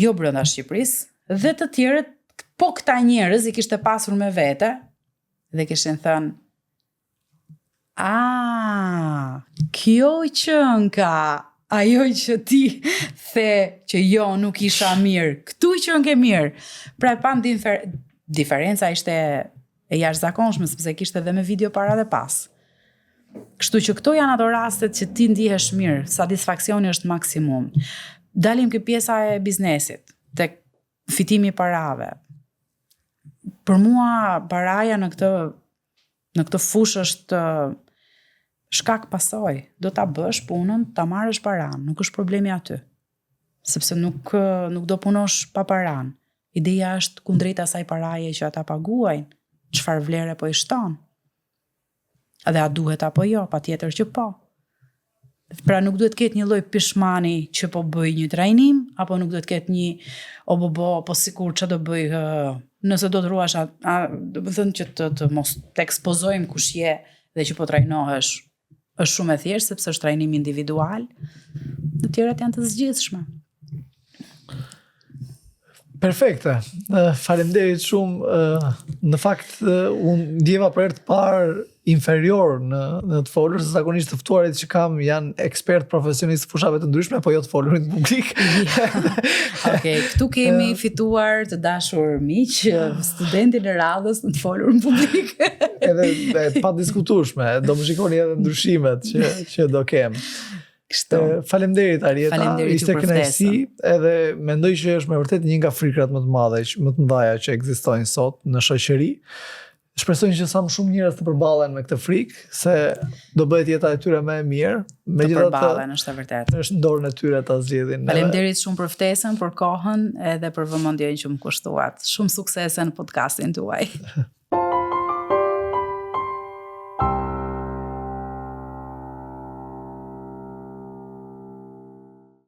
jo brenda Shqipërisë, dhe të tjerët, po këta njerëz i kishte pasur me vete, dhe kishin thënë, kjo qënka, ajo që ti the që jo nuk isha mirë, këtu qënke ke mirë. Pra pam diferenca ishte e jashtëzakonshme, sepse kishte edhe me video para dhe pas. Kështu që këto janë ato rastet që ti ndihesh mirë, satisfaksioni është maksimum. Dalim ke pjesa e biznesit, tek fitimi i parave. Për mua paraja në këtë fushë është shkak pasoj. Do ta bësh punën, ta marrësh paran, nuk është problemi aty. Sepse nuk do punosh pa paran. Ideja është kundrejt asaj paraje që ata paguajnë, çfarë vlere po i shton. Dhe a duhet apo jo, patjetër që po. Pra nuk duhet ketë një lloj pishmani që po bëj një trajnim, apo nuk duhet ketë një po sikur që do bëj, nëse do të ruash, do të thënë që të mos të ekspozojmë kush je dhe që po trajnohesh, është shumë e thjeshtë sepse është trajnim individual, të tjerat janë të zgjidhshme. Perfekte. Faleminderit shumë. Në fakt, unë ndjeva për herë të parë inferior në të folur, se zakonisht të ftuarit që kam janë ekspert profesionistë fushave të ndryshme, apo jo të folurin publik. Okej, këtu kemi fituar të dashur miq, studentin e radhës në të folur në publik. Edhe pa diskutueshme, do më shikoni edhe ndryshimet që do kem. Faleminderit Arieta, ishte kënaqësi, edhe mendoj që është me vërtet një nga frikrat më të mëdha që ekzistojnë sot në shoqëri. Shpresoj që sa më shumë njerëz të përballen me këtë frikë, se do bëhet jeta e tyre më e mirë. Megjithatë, përballen, është e vërtetë. Është në dorën e tyre ta zgjidhin. Faleminderit shumë për ftesën, për kohën edhe për vëmendjen që më kushtuat. Shumë suksese në podcastin tuaj.